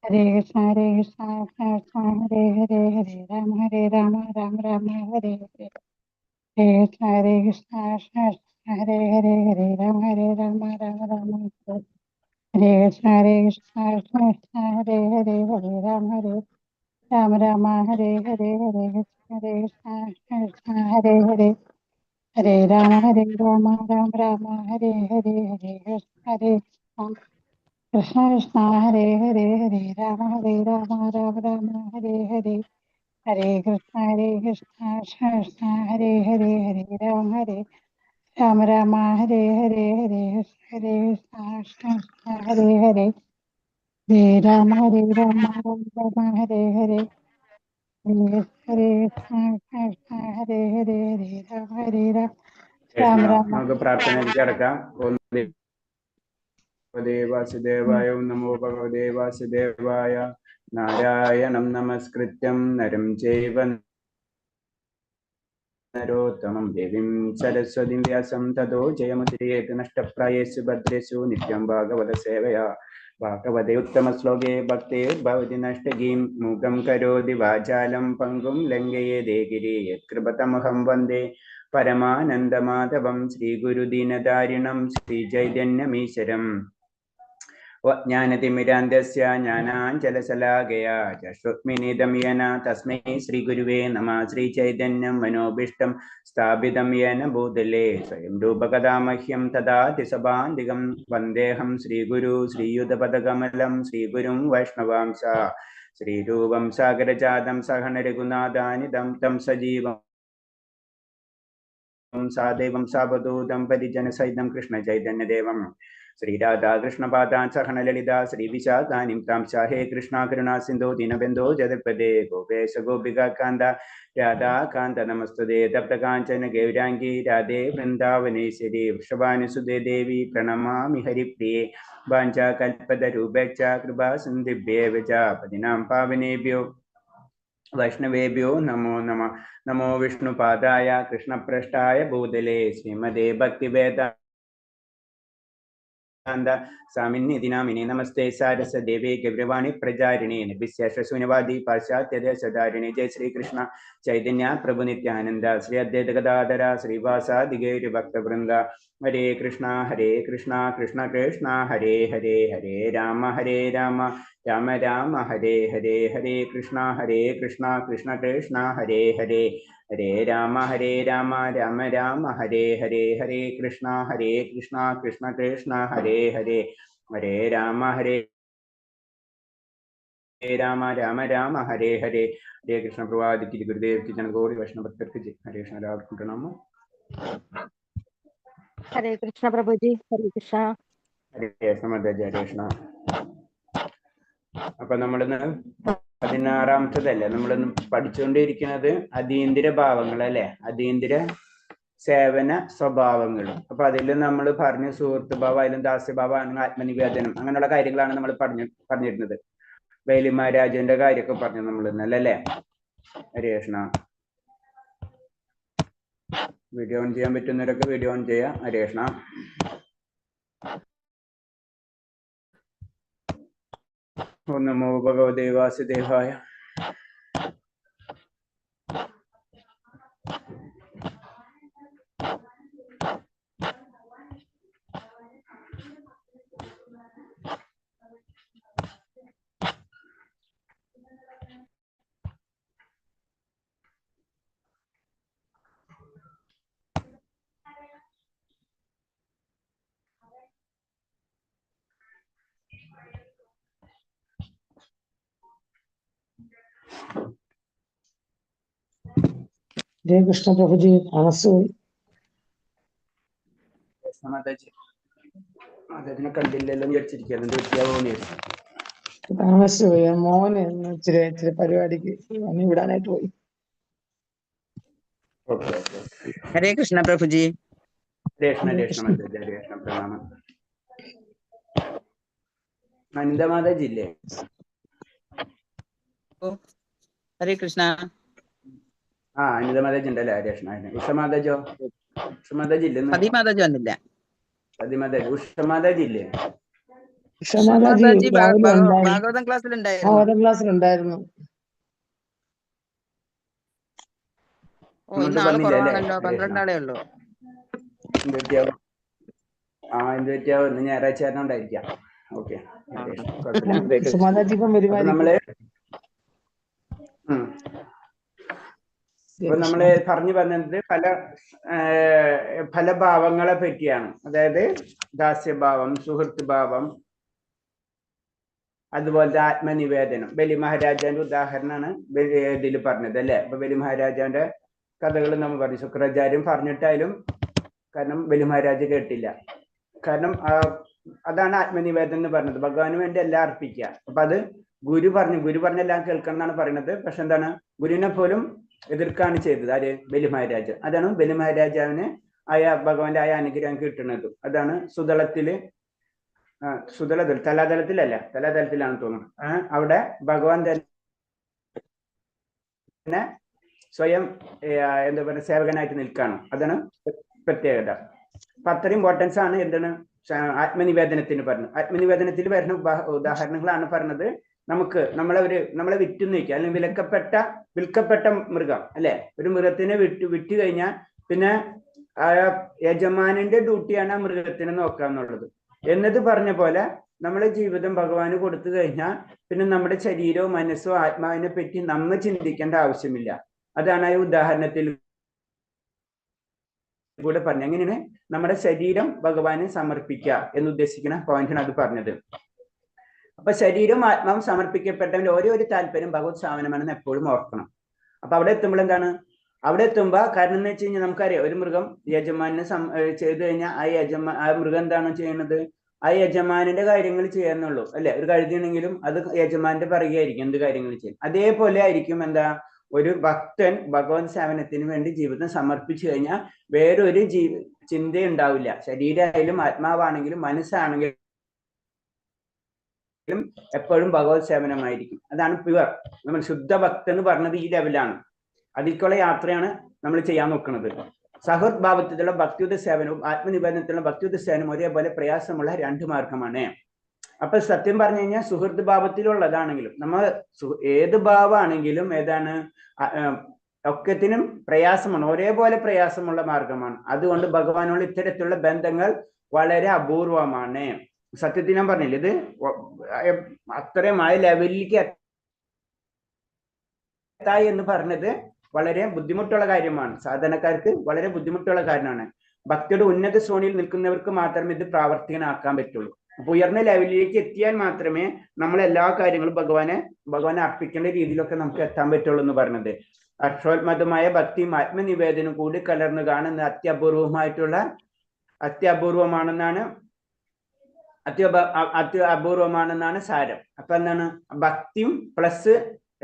Hare Krishna, Hare Krishna, Krishna Krishna, Hare Hare, Hare Rama, Rama Rama, Hare Hare. Hare Krishna, Hare Krishna, Krishna Krishna, Hare Hare, Hare Rama, Rama Rama, Hare Hare Krishna, Hare Krishna, Krishna Krishna, Hare Hare, Hare Rama, Rama, Hare Hare, Hare Krishna, Hare Krishna, Krishna Krishna, Hare Hare, Hare Rama, Rama Rama, Hare Hare, Hare Krishna, Hare Krishna. Krishna Krishna Hare Hare Hare Rama Rama Rama Hare Hare Hare Krishna Krishna Krishna Hare Hare Hare Rama Hare Hare Hare Hare Krishna Krishna Hare Hare Hare Rama Rama Hare Hare Hare Krishna Krishna Hare Hare Hare Rama Rama നമുക്ക് പ്രാർത്ഥനയിലേക്ക് കടക്കാം. ഓം ഭഗവതേ വാസുദേവായ, ഓം നമോ ഭഗവതേ വാസുദേവായ. നാരായണം നമസ്കൃത്യം നരം ചൈവ നരോത്തമം ദേവീം സരസ്വതീം വ്യാസം തതോ ജയമുദീരയേത് നഷ്ടപ്രായേഷു ഭദ്രേഷു നിത്യം ഭാഗവത സേവയാ. ഭാഗവതേ ഉത്തമശ്ലോകേ ഭക്തിർഭവതി നഷ്ടഗീം മൂകം കരോതി വാചാലം പങ്കും ലംഘയേതേ ഗിരി യത്കൃപതമഹം വന്ദേ പരമാനന്ദമാധവം ശ്രീഗുരുദീനതാരിണം ശ്രീചൈതന്യമീശ്വരം. ജ്ഞാനതിമിരാന്തസ്യ ജ്ഞാനാഞ്ജലശലാകയാ ചക്ഷുർമിലിതം യേന തസ്മൈ ശ്രീഗുരുവേ നമഃ. ശ്രീചൈതന്യം മനോഭീഷ്ടം സ്ഥാപിതം യേന ഭൂതലേ സ്വയം രൂപകഥാമഹ്യം തദാതി സഭാന്തികം. വന്ദേഹം ശ്രീഗുരു ശ്രീയുതപദകമലം ശ്രീഗുരും വൈഷ്ണവാംശ. ശ്രീരൂപം സാഗരജാതം സഹന രഘുനാഥാനിതം തം സജീവം സാദേവം സാവധൂതം പരിജനസഹിതം കൃഷ്ണ ചൈതന്യദേവം ശ്രീരാധാകൃഷ്ണപാദാൻ സഹന ലളിത ശ്രീവിശാഖാനിം താം ഹേ കൃഷ്ണ കരുണാ സിന്ധോ ദീനബന്ധോ ജഗത്പദേ ഗോപേശ ഗോപികാന്ത രാധാകാന്ത നമസ്തുതേ. തപ്തകാഞ്ചന ഗൗരാംഗീ രാധേ വൃന്ദാവനേശ്വരി വൃഷഭാനുസുതേ ദേവി പ്രണമാമി ഹരിപ്രിയേ. വാഞ്ചാകൽപതരൂപേക്ഷ കൃപാ സിന്ധിഭ്യേവ ച പതിനാം പാവനേഭ്യോ വൈഷ്ണവേഭ്യോ നമോ നമഃ. നമോ വിഷ്ണുപാദായ കൃഷ്ണപ്രഷ്ഠായ ഭൂതലേ ശ്രീമദേ ഭക്തിവേദ സ്വാമിന്യതി നാമിനെ. നമസ്തേ സാരസ്വദേവേ ഗൗരവാണി പ്രചാരിണേ നിർവിശേഷശൂന്യവാദി പാശ്ചാത്യദേശധാരിണേ. ജയ ശ്രീകൃഷ്ണ ചൈതന്യ പ്രഭു നിത്യാനന്ദ ശ്രീ അദ്വൈത ഗദാധര ശ്രീവാസാദിഗേരി ഭക്തവൃന്ദ. ഹരേ കൃഷ്ണ കൃഷ്ണ കൃഷ്ണ ഹരേ ഹരേ, ഹരേ രാമ രാമ രാമ ഹരേ ഹരേ. ഹരേ കൃഷ്ണ കൃഷ്ണ കൃഷ്ണ ഹരേ ഹരേ, ഹരേ രാമ രാമ രാമ ഹരേ ഹരേ. ഹരേ കൃഷ്ണ കൃഷ്ണ കൃഷ്ണ ഹരേ ഹരേ, ഹരേ രാമ രാമ രാമ ഹരേ ഹരേ. ഹരേ കൃഷ്ണ പ്രഭാതിക്ക് ഗുരുദേവ് की जनगौरी वैष्णव भक्तർക്ക് ഹരേ കൃഷ്ണ. എല്ലാവർക്കും പ്രണാമം. ഹരേ കൃഷ്ണ പ്രഭുജി. ഹരേ കൃഷ്ണ. ഹരേ സമദജ ഹരേ കൃഷ്ണ. അപ്പൊ നമ്മളിന്ന് 16-ാമത്തതല്ലേ നമ്മളിന്ന് പഠിച്ചുകൊണ്ടിരിക്കുന്നത് അതീന്ദ്ര ഭാവങ്ങൾ അല്ലെ, അതീന്ദ്ര സേവന സ്വഭാവങ്ങളും. അപ്പൊ അതിൽ നമ്മൾ പറഞ്ഞു സുഹൃത്ത് ഭാവം, അതിലും ദാസ്യഭാവം, ആത്മനിവേദനം, അങ്ങനെയുള്ള കാര്യങ്ങളാണ് നമ്മൾ പറഞ്ഞിരുന്നത്. വേലി മഹാരാജന്റെ കാര്യമൊക്കെ പറഞ്ഞു നമ്മൾ ഇന്നല്ലേ. ഹരേ കൃഷ്ണ. വീഡിയോ ഓൺ ചെയ്യാൻ പറ്റുന്നവരൊക്കെ വീഡിയോ ഓൺ ചെയ്യാം. ഹരേ കൃഷ്ണ. ഓം നമോ ഭഗവതേ വാസുദേവായ. ഹരേ കൃഷ്ണ പ്രഭുജി. താമസമായി. അതിനെ കണ്ടില്ലല്ലോ വിചാരിച്ചിരിക്കുന്നു. താമസമായി. മോനെ ഇച്ചിരി പരിപാടിക്ക് വിടാനായിട്ട് പോയി. ഹരേ കൃഷ്ണ പ്രഭുജി. പ്രണാമം. അനന്തമാതാജി ഇല്ലേ? ഹരേ കൃഷ്ണ. ആ അനിതമാതാജി ഉണ്ടല്ലേ. ഹരേ കൃഷ്ണ. ഉഷമാതാജോ? ഉഷമാതാജി ഇല്ലേ? സതിമാതാജി വന്നില്ല. സതിമാതാജി. ഉഷമാതാജി ഇല്ലേ? ക്ഷമാതാജി മാതാജി രാവിലെ ഉണ്ടായിരുന്നു. ഭാഗവതം ക്ലാസ്സിലുണ്ടായിരുന്നു. ഭാഗവതം ക്ലാസ്സിലുണ്ടായിരുന്നു. ഓ, ഇന്ന് ആള് കുറവാണല്ലോ, 12 ആളേ ഉള്ളൂ. എന്ത് പറ്റിയാവും? ഇന്ന് ഞായറാഴ്ച ഉണ്ടായിരിക്കാം. ഓക്കെ, ക്ഷമാതാജി ഇപ്പം അപ്പൊ വരുമായിരിക്കും. നമ്മള് പറഞ്ഞു പറഞ്ഞത് പല ഭാവങ്ങളെ പറ്റിയാണ്. അതായത് ദാസ്യഭാവം, സുഹൃത്ത് ഭാവം, അതുപോലത്തെ ആത്മനിവേദനം. ബലി മഹാരാജാന്റെ ഉദാഹരണമാണ് ഇതിൽ പറഞ്ഞത് അല്ലെ. അപ്പൊ ബലി മഹാരാജാന്റെ കഥകൾ നമ്മൾ പറഞ്ഞു. ശുക്രാചാര്യം പറഞ്ഞിട്ടായാലും, കാരണം ബലി മഹാരാജ് കേട്ടില്ല. കാരണം അതാണ് ആത്മനിവേദനം എന്ന് പറഞ്ഞത്. ഭഗവാന് വേണ്ടി എല്ലാം അർപ്പിക്കുക. അപ്പൊ അത് ഗുരു പറഞ്ഞെല്ലാം കേൾക്കണം എന്നാണ് പറയുന്നത്. പക്ഷെ എന്താണ്, ഗുരുവിനെ പോലും എതിർക്കാണ് ചെയ്തത്. ആര്? ബലി മഹാരാജ്. അതാണ് ബലി മഹാരാജാവിന് ഭഗവാന്റെ അനുഗ്രഹം കിട്ടുന്നതും. അതാണ് സുതളത്തില് തലാതലത്തിലല്ല, തലാതലത്തിലാണ് തോന്നുന്നത്. അവിടെ ഭഗവാൻ തന്നെ സ്വയം എന്താ പറയുക, സേവകനായിട്ട് നിൽക്കുകയാണ്. അതാണ് പ്രത്യേകത. അപ്പൊ അത്ര ഇമ്പോർട്ടൻസ് ആണ് എന്താണ് ആത്മനിവേദനത്തിന് പറഞ്ഞത്. ആത്മനിവേദനത്തിൽ വരുന്ന ഉദാഹരണങ്ങളാണ് പറഞ്ഞത്. നമ്മളെ വിറ്റുന്ന് വയ്ക്കുക, അല്ലെങ്കിൽ വിൽക്കപ്പെട്ട മൃഗം അല്ലെ. ഒരു മൃഗത്തിനെ വിറ്റ് കഴിഞ്ഞാൽ പിന്നെ യജമാനന്റെ ഡ്യൂട്ടിയാണ് ആ മൃഗത്തിനെ നോക്കുക എന്നുള്ളത്. എന്നത് പറഞ്ഞ പോലെ നമ്മുടെ ജീവിതം ഭഗവാന് കൊടുത്തു കഴിഞ്ഞാൽ പിന്നെ നമ്മുടെ ശരീരവും മനസ്സോ ആത്മാവിനെ പറ്റി നമ്മൾ ചിന്തിക്കേണ്ട ആവശ്യമില്ല. അതാണ് ആ ഉദാഹരണത്തിൽ കൂടെ പറഞ്ഞു. എങ്ങനെയാണ് നമ്മുടെ ശരീരം ഭഗവാന് സമർപ്പിക്കുക എന്നുദ്ദേശിക്കുന്ന പോയിന്റാണ് അത് പറഞ്ഞത്. അപ്പൊ ശരീരവും ആത്മാവും സമർപ്പിക്കപ്പെട്ടവന്റെ ഒരു താല്പര്യം ഭഗവത് സാധനമാണെന്ന് എപ്പോഴും ഓർക്കണം. അപ്പൊ അവിടെ എത്തുമ്പോൾ എന്താണ്, അവിടെ എത്തുമ്പോ കാരണം എന്ന് വെച്ച് കഴിഞ്ഞാൽ നമുക്കറിയാം, ഒരു മൃഗം യജമാനെ ചെയ്തു കഴിഞ്ഞാൽ ആ മൃഗം എന്താണ് ചെയ്യുന്നത്? ആ യജമാനന്റെ കാര്യങ്ങൾ ചെയ്യാന്നുള്ളൂ അല്ലെ. ഒരു കഴുതിയാണെങ്കിലും അത് യജമാന്റെ പറയുകയായിരിക്കും എന്ത് കാര്യങ്ങൾ ചെയ്യും. അതേപോലെ ആയിരിക്കും എന്താ, ഒരു ഭക്തൻ ഭഗവത് സേവനത്തിന് വേണ്ടി ജീവിതം സമർപ്പിച്ചു കഴിഞ്ഞാൽ വേറൊരു ചിന്ത ഉണ്ടാവില്ല. ശരീരമായാലും ആത്മാവാണെങ്കിലും മനസ്സാണെങ്കിലും എപ്പോഴും ഭഗവത് സേവനമായിരിക്കും. അതാണ് പ്യുവർ. നമ്മൾ ശുദ്ധ ഭക്തൻ എന്ന് പറഞ്ഞത് ഈ ലെവലാണ്. അതിലേക്കുള്ള യാത്രയാണ് നമ്മൾ ചെയ്യാൻ നോക്കുന്നത്. സഹൃദ് ഭാവത്തിലുള്ള ഭക്തിയുത സേവനവും ആത്മനിവേദനത്തിലുള്ള ഭക്തിയുത സേവനവും ഒരേപോലെ പ്രയാസമുള്ള 2 മാർഗമാണ്. അപ്പൊ സത്യം പറഞ്ഞു കഴിഞ്ഞാൽ സുഹൃത്ത് ഭാവത്തിലുള്ളതാണെങ്കിലും നമ്മൾ ഏത് ഭാവമാണെങ്കിലും ഏതാണ് ഒക്കത്തിനും പ്രയാസമാണ്, ഒരേപോലെ പ്രയാസമുള്ള മാർഗമാണ്. അതുകൊണ്ട് ഭഗവാനോട് ഇത്തരത്തിലുള്ള ബന്ധങ്ങൾ വളരെ അപൂർവമാണ്. സത്യത്തിൽ ഞാൻ പറഞ്ഞില്ല, ഇത് അത്രയും ആ ലെവലിലേക്ക് എത്തായി എന്ന് പറഞ്ഞത് വളരെ ബുദ്ധിമുട്ടുള്ള കാര്യമാണ്. സാധാരണക്കാർക്ക് വളരെ ബുദ്ധിമുട്ടുള്ള കാര്യമാണ്. ഭക്തിയുടെ ഉന്നത ശ്രേണിയിൽ നിൽക്കുന്നവർക്ക് മാത്രമേ ഇത് പ്രാവർത്തികനാക്കാൻ പറ്റുള്ളൂ. അപ്പൊ ഉയർന്ന ലെവലിലേക്ക് എത്തിയാൽ മാത്രമേ നമ്മൾ എല്ലാ കാര്യങ്ങളും ഭഗവാനെ അർപ്പിക്കേണ്ട രീതിയിലൊക്കെ നമുക്ക് എത്താൻ പറ്റുള്ളൂ എന്ന് പറഞ്ഞത്. അക്ഷോത്മതമായ ഭക്തിയും ആത്മനിവേദനവും കൂടി കലർന്നു കാണുന്ന അത്യപൂർവമാണെന്നാണ് സാരം. അപ്പൊ എന്താണ്, ഭക്തിയും പ്ലസ്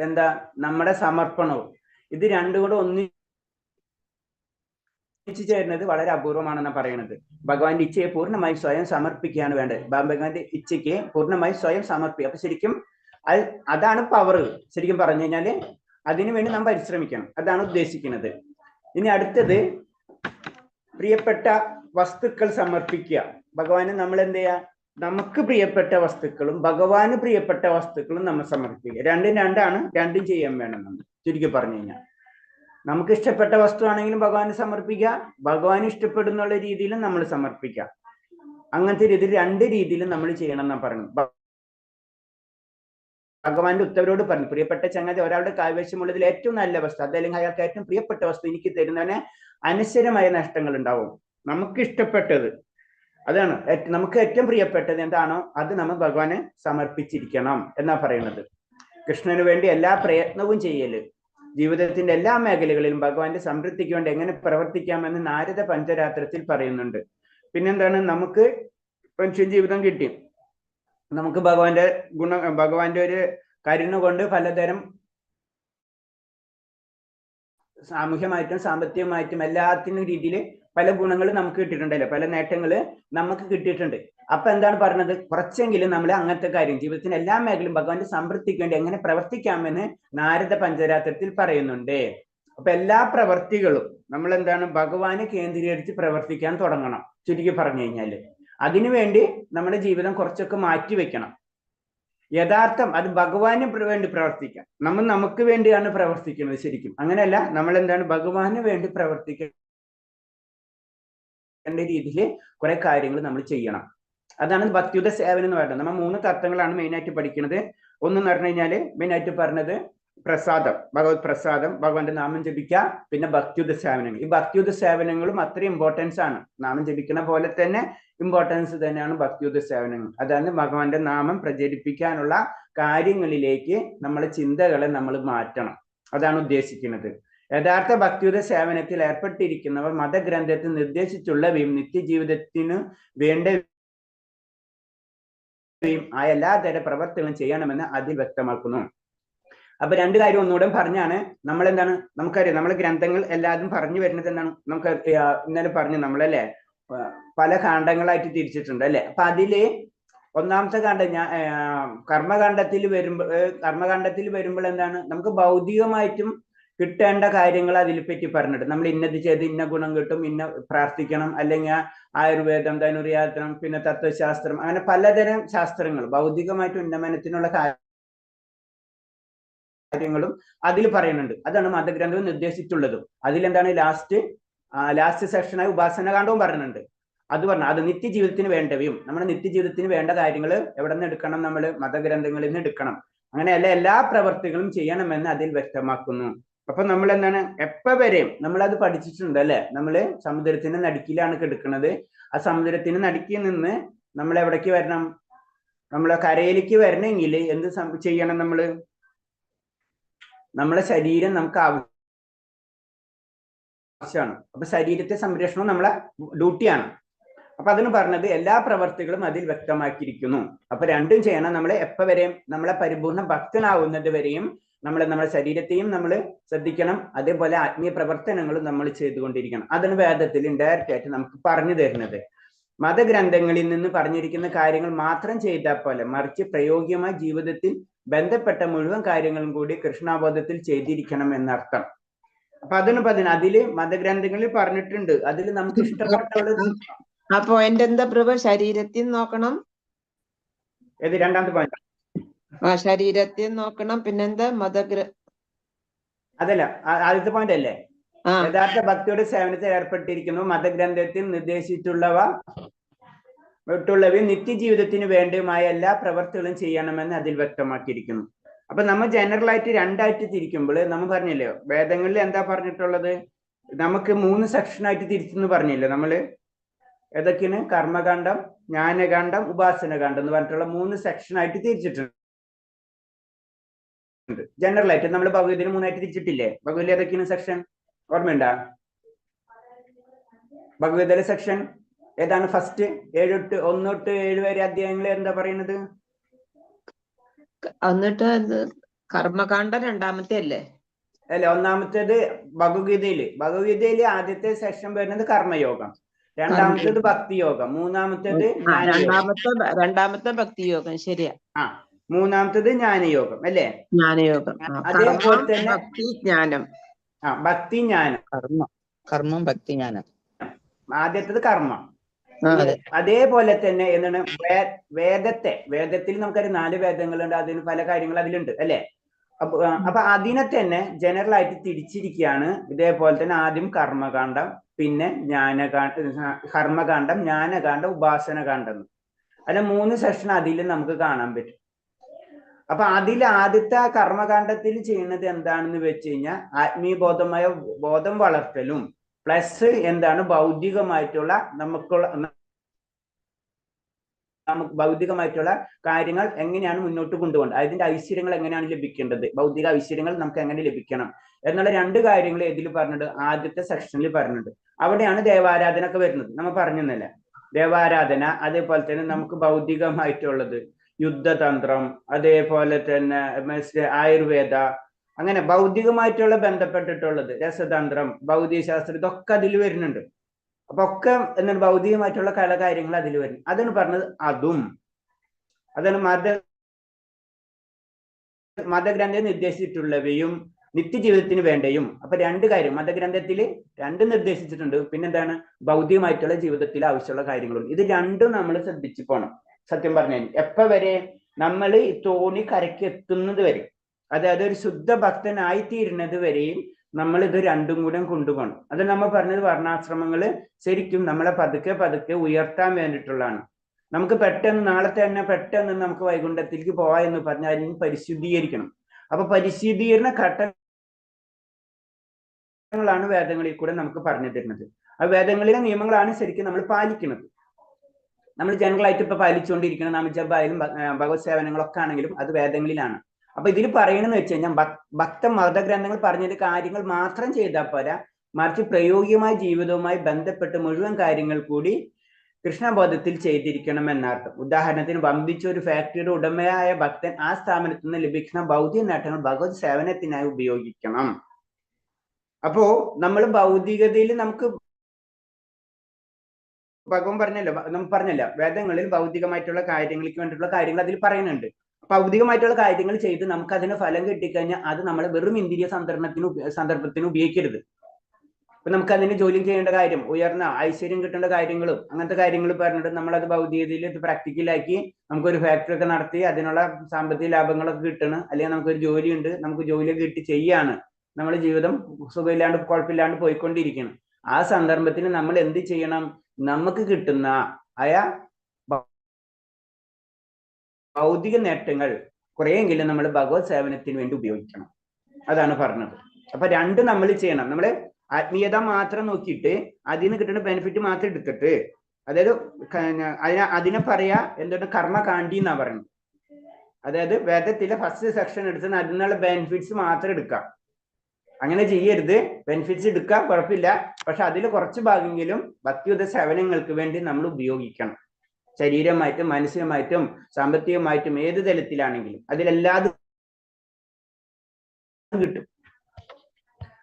എന്താ നമ്മുടെ സമർപ്പണവും, ഇത് രണ്ടും കൂടെ ഒന്നിച്ചു ചേരുന്നത് വളരെ അപൂർവമാണെന്നാണ് പറയുന്നത്. ഭഗവാന്റെ ഇച്ഛയെ പൂർണ്ണമായി സ്വയം സമർപ്പിക്കുകയാണ് വേണ്ടത്. ഭഗവാന്റെ ഇച്ഛയ്ക്ക് പൂർണ്ണമായി സ്വയം സമർപ്പിക്കുക. അപ്പൊ ശരിക്കും അതാണ് പവർ. ശരിക്കും പറഞ്ഞു കഴിഞ്ഞാല് അതിനുവേണ്ടി നാം പരിശ്രമിക്കണം. അതാണ് ഉദ്ദേശിക്കുന്നത്. ഇനി അടുത്തത് പ്രിയപ്പെട്ട വസ്തുക്കൾ സമർപ്പിക്കുക. ഭഗവാന് നമ്മൾ എന്ത് ചെയ്യുക, നമുക്ക് പ്രിയപ്പെട്ട വസ്തുക്കളും ഭഗവാന് പ്രിയപ്പെട്ട വസ്തുക്കളും നമ്മൾ സമർപ്പിക്കുക. രണ്ടാണ്, രണ്ടും ചെയ്യാൻ വേണം. നമ്മൾ ചുരുക്കി പറഞ്ഞു കഴിഞ്ഞാൽ നമുക്ക് ഇഷ്ടപ്പെട്ട വസ്തു ആണെങ്കിലും ഭഗവാന് സമർപ്പിക്കുക, ഭഗവാന് ഇഷ്ടപ്പെടുന്നുള്ള രീതിയിലും നമ്മൾ സമർപ്പിക്കുക. അങ്ങനത്തെ രീതിയിൽ 2 രീതിയിലും നമ്മൾ ചെയ്യണം എന്നാണ് പറയുന്നത്. ഭഗവാന്റെ ഉത്തരവരോട് പറഞ്ഞു, പ്രിയപ്പെട്ട ചങ്ങാതി, ഒരാളുടെ കൈവശമുള്ളതിൽ ഏറ്റവും നല്ല വസ്തു അതല്ലെങ്കിൽ അയാൾക്ക് ഏറ്റവും പ്രിയപ്പെട്ട വസ്തു എനിക്ക് തരുന്നതിന് അനശ്വരമായ നഷ്ടങ്ങൾ ഉണ്ടാവും. നമുക്ക് ഇഷ്ടപ്പെട്ടത് അതാണ്, നമുക്ക് ഏറ്റവും പ്രിയപ്പെട്ടത് എന്താണോ അത് നമ്മൾ ഭഗവാന് സമർപ്പിച്ചിരിക്കണം എന്നാ പറയുന്നത്. കൃഷ്ണന് വേണ്ടി എല്ലാ പ്രയത്നവും ചെയ്യല്, ജീവിതത്തിന്റെ എല്ലാ മേഖലകളിലും ഭഗവാന്റെ സമൃദ്ധിക്ക് വേണ്ടി എങ്ങനെ പ്രവർത്തിക്കാമെന്ന് നാരദ പഞ്ചരാത്രത്തിൽ പറയുന്നുണ്ട്. പിന്നെന്താണ്, നമുക്ക് മനുഷ്യ ജീവിതം കിട്ടി, നമുക്ക് ഭഗവാന്റെ ഒരു കരുണ കൊണ്ട് പലതരം സാമൂഹ്യമായിട്ടും സാമ്പത്തികമായിട്ടും എല്ലാത്തിനും രീതിയിൽ പല ഗുണങ്ങൾ നമുക്ക് കിട്ടിയിട്ടുണ്ടല്ലോ, പല നേട്ടങ്ങള് നമുക്ക് കിട്ടിയിട്ടുണ്ട്. അപ്പൊ എന്താണ് പറഞ്ഞത്, കുറച്ചെങ്കിലും നമ്മൾ അങ്ങനത്തെ കാര്യം ജീവിതത്തിന്റെ എല്ലാ മേഖലയും ഭഗവാന്റെ സമൃദ്ധിക്ക് വേണ്ടി എങ്ങനെ പ്രവർത്തിക്കാമെന്ന് നാരദ പഞ്ചരാത്രത്തിൽ പറയുന്നുണ്ട്. അപ്പൊ എല്ലാ പ്രവർത്തികളും നമ്മൾ എന്താണ് ഭഗവാനെ കേന്ദ്രീകരിച്ച് പ്രവർത്തിക്കാൻ തുടങ്ങണം ചുരുക്കി പറഞ്ഞു കഴിഞ്ഞാല്. അതിനുവേണ്ടി നമ്മുടെ ജീവിതം കുറച്ചൊക്കെ മാറ്റി വെക്കണം. യഥാർത്ഥം അത് ഭഗവാന് വേണ്ടി പ്രവർത്തിക്കാം. നമ്മൾ നമുക്ക് വേണ്ടിയാണ് പ്രവർത്തിക്കുന്നത്. ശരിക്കും അങ്ങനെയല്ല, നമ്മൾ എന്താണ് ഭഗവാന് വേണ്ടി പ്രവർത്തിക്കേണ്ട രീതിയിൽ കുറെ കാര്യങ്ങൾ നമ്മൾ ചെയ്യണം. അതാണ് ഭക്തിയുത സേവനം എന്ന് പറയുന്നത്. നമ്മൾ 3 തത്വങ്ങളാണ് മെയിനായിട്ട് പഠിക്കുന്നത്. ഒന്നെന്ന് പറഞ്ഞു കഴിഞ്ഞാല് മെയിനായിട്ട് പറഞ്ഞത് പ്രസാദം, ഭഗവത് പ്രസാദം, ഭഗവാന്റെ നാമം ജപിക്കുക, പിന്നെ ഭക്തിയുത സേവനങ്ങൾ. ഈ ഭക്തിയുത സേവനങ്ങളും അത്രയും ഇമ്പോർട്ടൻസ് ആണ്. നാമം ജപിക്കുന്ന പോലെ തന്നെ ഇമ്പോർട്ടൻസ് തന്നെയാണ് ഭക്തിയുത സേവനങ്ങൾ. അതാണ് ഭഗവാന്റെ നാമം പ്രചരിപ്പിക്കാനുള്ള കാര്യങ്ങളിലേക്ക് നമ്മളെ ചിന്തകളെ നമ്മൾ മാറ്റണം. അതാണ് ഉദ്ദേശിക്കുന്നത്. യഥാർത്ഥ ഭക്തിയുത സേവനത്തിൽ ഏർപ്പെട്ടിരിക്കുന്നവർ മതഗ്രന്ഥത്തിൽ നിർദ്ദേശിച്ചുള്ളവയും നിത്യജീവിതത്തിന് വേണ്ട ആ എല്ലാ തര പ്രവർത്തനങ്ങളും ചെയ്യണമെന്ന് അതിൽ വ്യക്തമാക്കുന്നു. അപ്പൊ 2 കാര്യം ഒന്നുകൂടെ പറഞ്ഞാണ്. നമ്മൾ എന്താണ്, നമുക്കറിയാം നമ്മളെ ഗ്രന്ഥങ്ങൾ എല്ലാവരും പറഞ്ഞു വരുന്നത് എന്താണ്, നമുക്ക് ഇന്നലെ പറഞ്ഞു നമ്മളല്ലേ പല കാണ്ഡങ്ങളായിട്ട് തിരിച്ചിട്ടുണ്ട് അല്ലെ. അപ്പൊ അതില് ഒന്നാമത്തെ കാണ്ഡം കർമ്മകാണ്ഡത്തിൽ വരുമ്പോൾ എന്താണ്, നമുക്ക് ഭൗതികമായിട്ടും കിട്ടേണ്ട കാര്യങ്ങൾ അതിനെ പറ്റി പറഞ്ഞിട്ട് നമ്മൾ ഇന്നത് ചെയ്ത് ഇന്ന ഗുണം കിട്ടും, ഇന്ന പ്രാർത്ഥിക്കണം, അല്ലെങ്കിൽ ആയുർവേദം, ധനുര്യാത്രം, പിന്നെ തത്വശാസ്ത്രം, അങ്ങനെ പലതരം ശാസ്ത്രങ്ങൾ ഭൗതികമായിട്ട് ഉന്നമനത്തിനുള്ള കാര്യങ്ങളും അതിൽ പറയുന്നുണ്ട്. അതാണ് മതഗ്രന്ഥവും നിർദ്ദേശിച്ചിട്ടുള്ളതും. അതിലെന്താണ് ലാസ്റ്റ് സെക്ഷനായി ഉപാസന കാണ്ഡവും പറയുന്നുണ്ട്. അത് പറഞ്ഞു അത് നിത്യജീവിതത്തിന് വേണ്ടവയും നമ്മുടെ നിത്യജീവിതത്തിന് വേണ്ട കാര്യങ്ങൾ എവിടെ നിന്ന് എടുക്കണം, നമ്മൾ മതഗ്രന്ഥങ്ങളിൽ നിന്ന് എടുക്കണം. അങ്ങനെയല്ല എല്ലാ പ്രവർത്തികളും ചെയ്യണമെന്ന് അതിൽ വ്യക്തമാക്കുന്നു. അപ്പൊ നമ്മൾ എന്താണ് എപ്പോ വരെയും നമ്മളത് പഠിച്ചിട്ടുണ്ട് അല്ലെ. നമ്മള് സമുദ്രത്തിന്റെ നടുക്കിലാണ് കിടക്കുന്നത്. ആ സമുദ്രത്തിന് നടുക്കിൽ നിന്ന് നമ്മൾ എവിടേക്ക് വരണം, നമ്മളെ കരയിലേക്ക് വരണമെങ്കിൽ എന്ത് ചെയ്യണം, നമ്മളെ ശരീരം നമുക്ക് ആവശ്യമാണ്. അപ്പൊ ശരീരത്തെ സംരക്ഷണം നമ്മളെ ഡ്യൂട്ടിയാണ്. അപ്പൊ അതിന് പറഞ്ഞത് എല്ലാ പ്രവർത്തികളും അതിൽ വ്യക്തമാക്കിയിരിക്കുന്നു. അപ്പൊ രണ്ടും ചെയ്യണം. നമ്മൾ എപ്പോ വരെയും നമ്മളെ പരിപൂർണ ഭക്തനാവുന്നത് വരെയും നമ്മുടെ ശരീരത്തെയും നമ്മൾ ശ്രദ്ധിക്കണം. അതേപോലെ ആത്മീയ പ്രവർത്തനങ്ങളും നമ്മൾ ചെയ്തുകൊണ്ടിരിക്കണം. അതാണ് വേദത്തിൽ ഇൻഡയറക്റ്റ് ആയിട്ട് നമുക്ക് പറഞ്ഞു തരുന്നത്. മതഗ്രന്ഥങ്ങളിൽ നിന്ന് പറഞ്ഞിരിക്കുന്ന കാര്യങ്ങൾ മാത്രം ചെയ്താൽ പോലെ, മറിച്ച് പ്രായോഗികമായി ജീവിതത്തിൽ ബന്ധപ്പെട്ട മുഴുവൻ കാര്യങ്ങളും കൂടി കൃഷ്ണാബോധത്തിൽ ചെയ്തിരിക്കണം എന്നർത്ഥം. അപ്പൊ അതില് മതഗ്രന്ഥങ്ങളിൽ പറഞ്ഞിട്ടുണ്ട്. അതിൽ നമുക്ക് ഇഷ്ടപ്പെട്ടുള്ളത് ആ പോയിന്റ് എന്താ പ്രഭു? ശരീരത്തിൽ നോക്കണം. ഏത് രണ്ടാമത്തെ പോയിന്റ്? ശരീരത്തിൽ നോക്കണം. പിന്നെന്താ അതല്ല, ആദ്യത്തെ പോയിന്റ് അല്ലേ? യഥാർത്ഥ ഭക്തിയുടെ സേവനത്തിൽ ഏർപ്പെട്ടിരിക്കുന്നു. മതഗ്രന്ഥത്തിൽ നിർദ്ദേശിച്ചിട്ടുള്ളവയും നിത്യജീവിതത്തിന് വേണ്ടിയുമായ എല്ലാ പ്രവർത്തികളും ചെയ്യണമെന്ന് അതിൽ വ്യക്തമാക്കിയിരിക്കുന്നു. അപ്പൊ നമ്മൾ ജനറൽ ആയിട്ട് 2 ആയിട്ട് തിരിക്കുമ്പോൾ നമ്മൾ പറഞ്ഞില്ലേ, വേദങ്ങളിൽ എന്താ പറഞ്ഞിട്ടുള്ളത്, നമുക്ക് 3 സെക്ഷനായിട്ട് തിരിച്ചെന്ന് പറഞ്ഞില്ലേ നമ്മള്. ഏതൊക്കെയാണ്? കർമ്മകാന്ഡം, ജ്ഞാനകാന്ഡം, ഉപാസനകാന്ഡം എന്ന് പറഞ്ഞിട്ടുള്ള 3 സെക്ഷനായിട്ട് തിരിച്ചിട്ടുണ്ട്. ജനറൽ ആയിട്ട് നമ്മൾ ഭഗവതിന് 3 ആയിട്ട് തിരിച്ചിട്ടില്ലേ? ഭഗവതി ഏതൊക്കെയാണ് സെക്ഷൻ ഓർമ്മയുണ്ടാ? ഭഗവതിയുടെ സെക്ഷൻ ഏതാണ്? ഫസ്റ്റ് 1 തൊട്ട് 7 വരെ അധ്യായങ്ങൾ എന്താ പറയുന്നത്? എന്നിട്ട് കർമ്മകാന്ഡം രണ്ടാമത്തെ അല്ലേ? അല്ല, ഒന്നാമത്തേത് ഭഗവത്ഗീതയില് ആദ്യത്തെ സെക്ഷൻ വരുന്നത് കർമ്മയോഗം, രണ്ടാമത്തേത് ഭക്തിയോഗം, മൂന്നാമത്തേത് രണ്ടാമത്തെ ഭക്തിയോഗം. ശരിയാ. മൂന്നാമത്തേത് ജ്ഞാനയോഗം അല്ലേ? ജ്ഞാനയോഗം. അതേപോലെ തന്നെ ഭക്തി ജ്ഞാനം. ഭക്തി ജ്ഞാനം, കർമ്മം ഭക്തി ജ്ഞാനം. ആദ്യത്തേത് കർമ്മം. അതേപോലെ തന്നെ എന്താണ് വേദത്തിൽ നമുക്കൊരു 4 വേദങ്ങളുണ്ട്. അതിന് പല കാര്യങ്ങൾ അതിലുണ്ട് അല്ലെ. അപ്പൊ അതിനെ തന്നെ ജനറൽ ആയിട്ട് തിരിച്ചിരിക്കുകയാണ്. ഇതേപോലെ തന്നെ ആദ്യം കർമ്മകാന്ഡം, പിന്നെ കർമ്മകാന്ഡം, ജ്ഞാനകാന്ഡം, ഉപാസനകാന്ഡം. അല്ല 3 സെക്ഷൻ അതിൽ നമുക്ക് കാണാൻ പറ്റും. അപ്പൊ അതിൽ ആദ്യത്തെ കർമ്മകാന്ഡത്തിൽ ചെയ്യുന്നത് എന്താണെന്ന് വെച്ച് കഴിഞ്ഞാൽ ആത്മീയ ബോധം വളർത്തലും പ്ലസ് എന്താണ് ഭൗതികമായിട്ടുള്ള ഭൗതികമായിട്ടുള്ള കാര്യങ്ങൾ എങ്ങനെയാണ് മുന്നോട്ട് കൊണ്ടുപോകേണ്ടത്, അതിന്റെ ഐശ്വര്യങ്ങൾ എങ്ങനെയാണ് ലഭിക്കേണ്ടത്, ഭൗതിക ഐശ്വര്യങ്ങൾ നമുക്ക് എങ്ങനെ ലഭിക്കണം എന്നുള്ള 2 കാര്യങ്ങൾ ഇതിൽ പറഞ്ഞിട്ട് ആദ്യത്തെ സെക്ഷനിൽ പറഞ്ഞിട്ടുണ്ട്. അവിടെയാണ് ദേവാരാധന ഒക്കെ വരുന്നത്. നമ്മൾ പറഞ്ഞില്ല, ദേവാരാധന. അതേപോലെ തന്നെ നമുക്ക് ഭൗതികമായിട്ടുള്ളത് യുദ്ധതന്ത്രം, അതേപോലെ തന്നെ ആയുർവേദ, അങ്ങനെ ഭൗതികമായിട്ടുള്ള ബന്ധപ്പെട്ടിട്ടുള്ളത് രസതന്ത്രം, ഭൗതികശാസ്ത്രം, ഇതൊക്കെ അതിൽ വരുന്നുണ്ട്. അപ്പൊ ഒക്കെ എന്താണ് ഭൗതികമായിട്ടുള്ള പല കാര്യങ്ങൾ അതിൽ വരും. അതാണ് പറഞ്ഞത്. അതാണ് മതഗ്രന്ഥം നിർദ്ദേശിച്ചിട്ടുള്ളവയും നിത്യജീവിതത്തിന് വേണ്ടിയും. അപ്പൊ രണ്ട് കാര്യം മതഗ്രന്ഥത്തിൽ രണ്ട് നിർദ്ദേശിച്ചിട്ടുണ്ട്. പിന്നെന്താണ് ഭൗതികമായിട്ടുള്ള ജീവിതത്തിൽ ആവശ്യമുള്ള കാര്യങ്ങളും. ഇത് രണ്ടും നമ്മൾ ശ്രദ്ധിച്ചു പോകണം. സത്യം പറഞ്ഞു എപ്പോ വരെ നമ്മൾ ഈ തോണി കരയ്ക്ക് എത്തുന്നത് വരെ, അതായത് ഒരു ശുദ്ധ ഭക്തനായി തീരുന്നത് വരെയും നമ്മൾ ഇത് രണ്ടും കൂടെ കൊണ്ടുപോകണം. അത് നമ്മൾ പറഞ്ഞത് വർണ്ണാശ്രമങ്ങള് ശരിക്കും നമ്മളെ പതുക്കെ പതുക്കെ ഉയർത്താൻ വേണ്ടിയിട്ടുള്ളതാണ്. നമുക്ക് പെട്ടെന്ന് നാളെ തന്നെ പെട്ടെന്ന് നമുക്ക് വൈകുണ്ഠത്തിലേക്ക് പോവാ എന്ന് പറഞ്ഞാൽ അതിന് പരിശുദ്ധീകരിക്കണം. അപ്പൊ പരിശുദ്ധീകരണ ഘട്ടങ്ങളാണ് വേദങ്ങളിൽ കൂടെ നമുക്ക് പറഞ്ഞു തരുന്നത്. ആ വേദങ്ങളിലെ നിയമങ്ങളാണ് ശരിക്കും നമ്മൾ പാലിക്കുന്നത്. നമ്മൾ ജനങ്ങളായിട്ട് ഇപ്പൊ പാലിച്ചുകൊണ്ടിരിക്കുന്ന നാമജപായാലും ഭഗവത് സേവനങ്ങളൊക്കെ ആണെങ്കിലും അത് വേദങ്ങളിലാണ്. അപ്പൊ ഇതിൽ പറയണമെന്ന് വെച്ച് കഴിഞ്ഞാൽ ഭക്ത മതഗ്രന്ഥങ്ങൾ പറഞ്ഞൊരു കാര്യങ്ങൾ മാത്രം ചെയ്താൽ പോരാ, മറിച്ച് പ്രായോഗികമായ ജീവിതവുമായി ബന്ധപ്പെട്ട് മുഴുവൻ കാര്യങ്ങൾ കൂടി കൃഷ്ണബോധത്തിൽ ചെയ്തിരിക്കണം എന്നർത്ഥം. ഉദാഹരണത്തിന് വമ്പിച്ച ഒരു ഫാക്ടറിയുടെ ഉടമയായ ഭക്തൻ ആ സ്ഥാപനത്തിൽ നിന്ന് ലഭിക്കുന്ന ഭൗതിക നേട്ടങ്ങൾ ഭഗവത് സേവനത്തിനായി ഉപയോഗിക്കണം. അപ്പോ നമ്മൾ ഭൗതികതയിൽ നമുക്ക് ഭഗവാൻ പറഞ്ഞല്ലോ വേദങ്ങളിൽ ഭൗതികമായിട്ടുള്ള കാര്യങ്ങൾക്ക് വേണ്ടിയിട്ടുള്ള കാര്യങ്ങൾ അതിൽ പറയുന്നുണ്ട്. ഭൗതികമായിട്ടുള്ള കാര്യങ്ങൾ ചെയ്ത് നമുക്ക് അതിന് ഫലം കിട്ടിക്കഴിഞ്ഞാൽ അത് നമ്മൾ വെറും ഇന്ദ്രിയ സന്ദർഭത്തിന് ഉപയോഗിക്കരുത്. ഇപ്പൊ നമുക്ക് അതിന് ജോലി ചെയ്യേണ്ട കാര്യം, ഉയർന്ന ഐശ്വര്യം കിട്ടേണ്ട കാര്യങ്ങളും അങ്ങനത്തെ കാര്യങ്ങൾ പറഞ്ഞിട്ട് നമ്മളത് ഭൗതികതയിൽ ഇത് പ്രാക്ടിക്കലാക്കി നമുക്കൊരു ഫാക്ടറി ഒക്കെ നടത്തി അതിനുള്ള സാമ്പത്തിക ലാഭങ്ങളൊക്കെ കിട്ടണം, അല്ലെങ്കിൽ നമുക്കൊരു ജോലിയുണ്ട്, നമുക്ക് ജോലിയൊക്കെ കിട്ടി ചെയ്യാണ് നമ്മുടെ ജീവിതം സുഖമില്ലാണ്ട് കുഴപ്പമില്ലാണ്ട് പോയിക്കൊണ്ടിരിക്കണം. ആ സന്ദർഭത്തിന് നമ്മൾ എന്ത് ചെയ്യണം? നമുക്ക് കിട്ടുന്ന ഭൗതിക നേട്ടങ്ങൾ കുറെയെങ്കിലും നമ്മൾ ഭഗവത് സേവനത്തിന് വേണ്ടി ഉപയോഗിക്കണം. അതാണ് പറഞ്ഞത്. അപ്പൊ രണ്ട് നമ്മൾ ചെയ്യണം. നമ്മള് ആത്മീയത മാത്രം നോക്കിയിട്ട് അതിന് കിട്ടുന്ന ബെനിഫിറ്റ് മാത്രം എടുത്തിട്ട്, അതായത് അതിനെ പറയാ എന്താണ് കർമ്മകാണ്ഡി എന്നാ പറയുന്നത്. അതായത് വേദത്തിലെ ഫസ്റ്റ് സെക്ഷൻ എടുത്ത് അതിനുള്ള ബെനിഫിറ്റ്സ് മാത്രം എടുക്കാം. അങ്ങനെ ചെയ്യരുത്. ബെനിഫിറ്റ്സ് എടുക്കാം, കുഴപ്പമില്ല, പക്ഷെ അതിൽ കുറച്ച് ഭാഗമെങ്കിലും ഭക്തിയുത സേവനങ്ങൾക്ക് വേണ്ടി നമ്മൾ ഉപയോഗിക്കണം. ശരീരമായിട്ടും മനസ്സിനുമായിട്ടും സാമ്പത്തികമായിട്ടും ഏത് തലത്തിലാണെങ്കിലും അതിലെല്ലാതും കിട്ടും.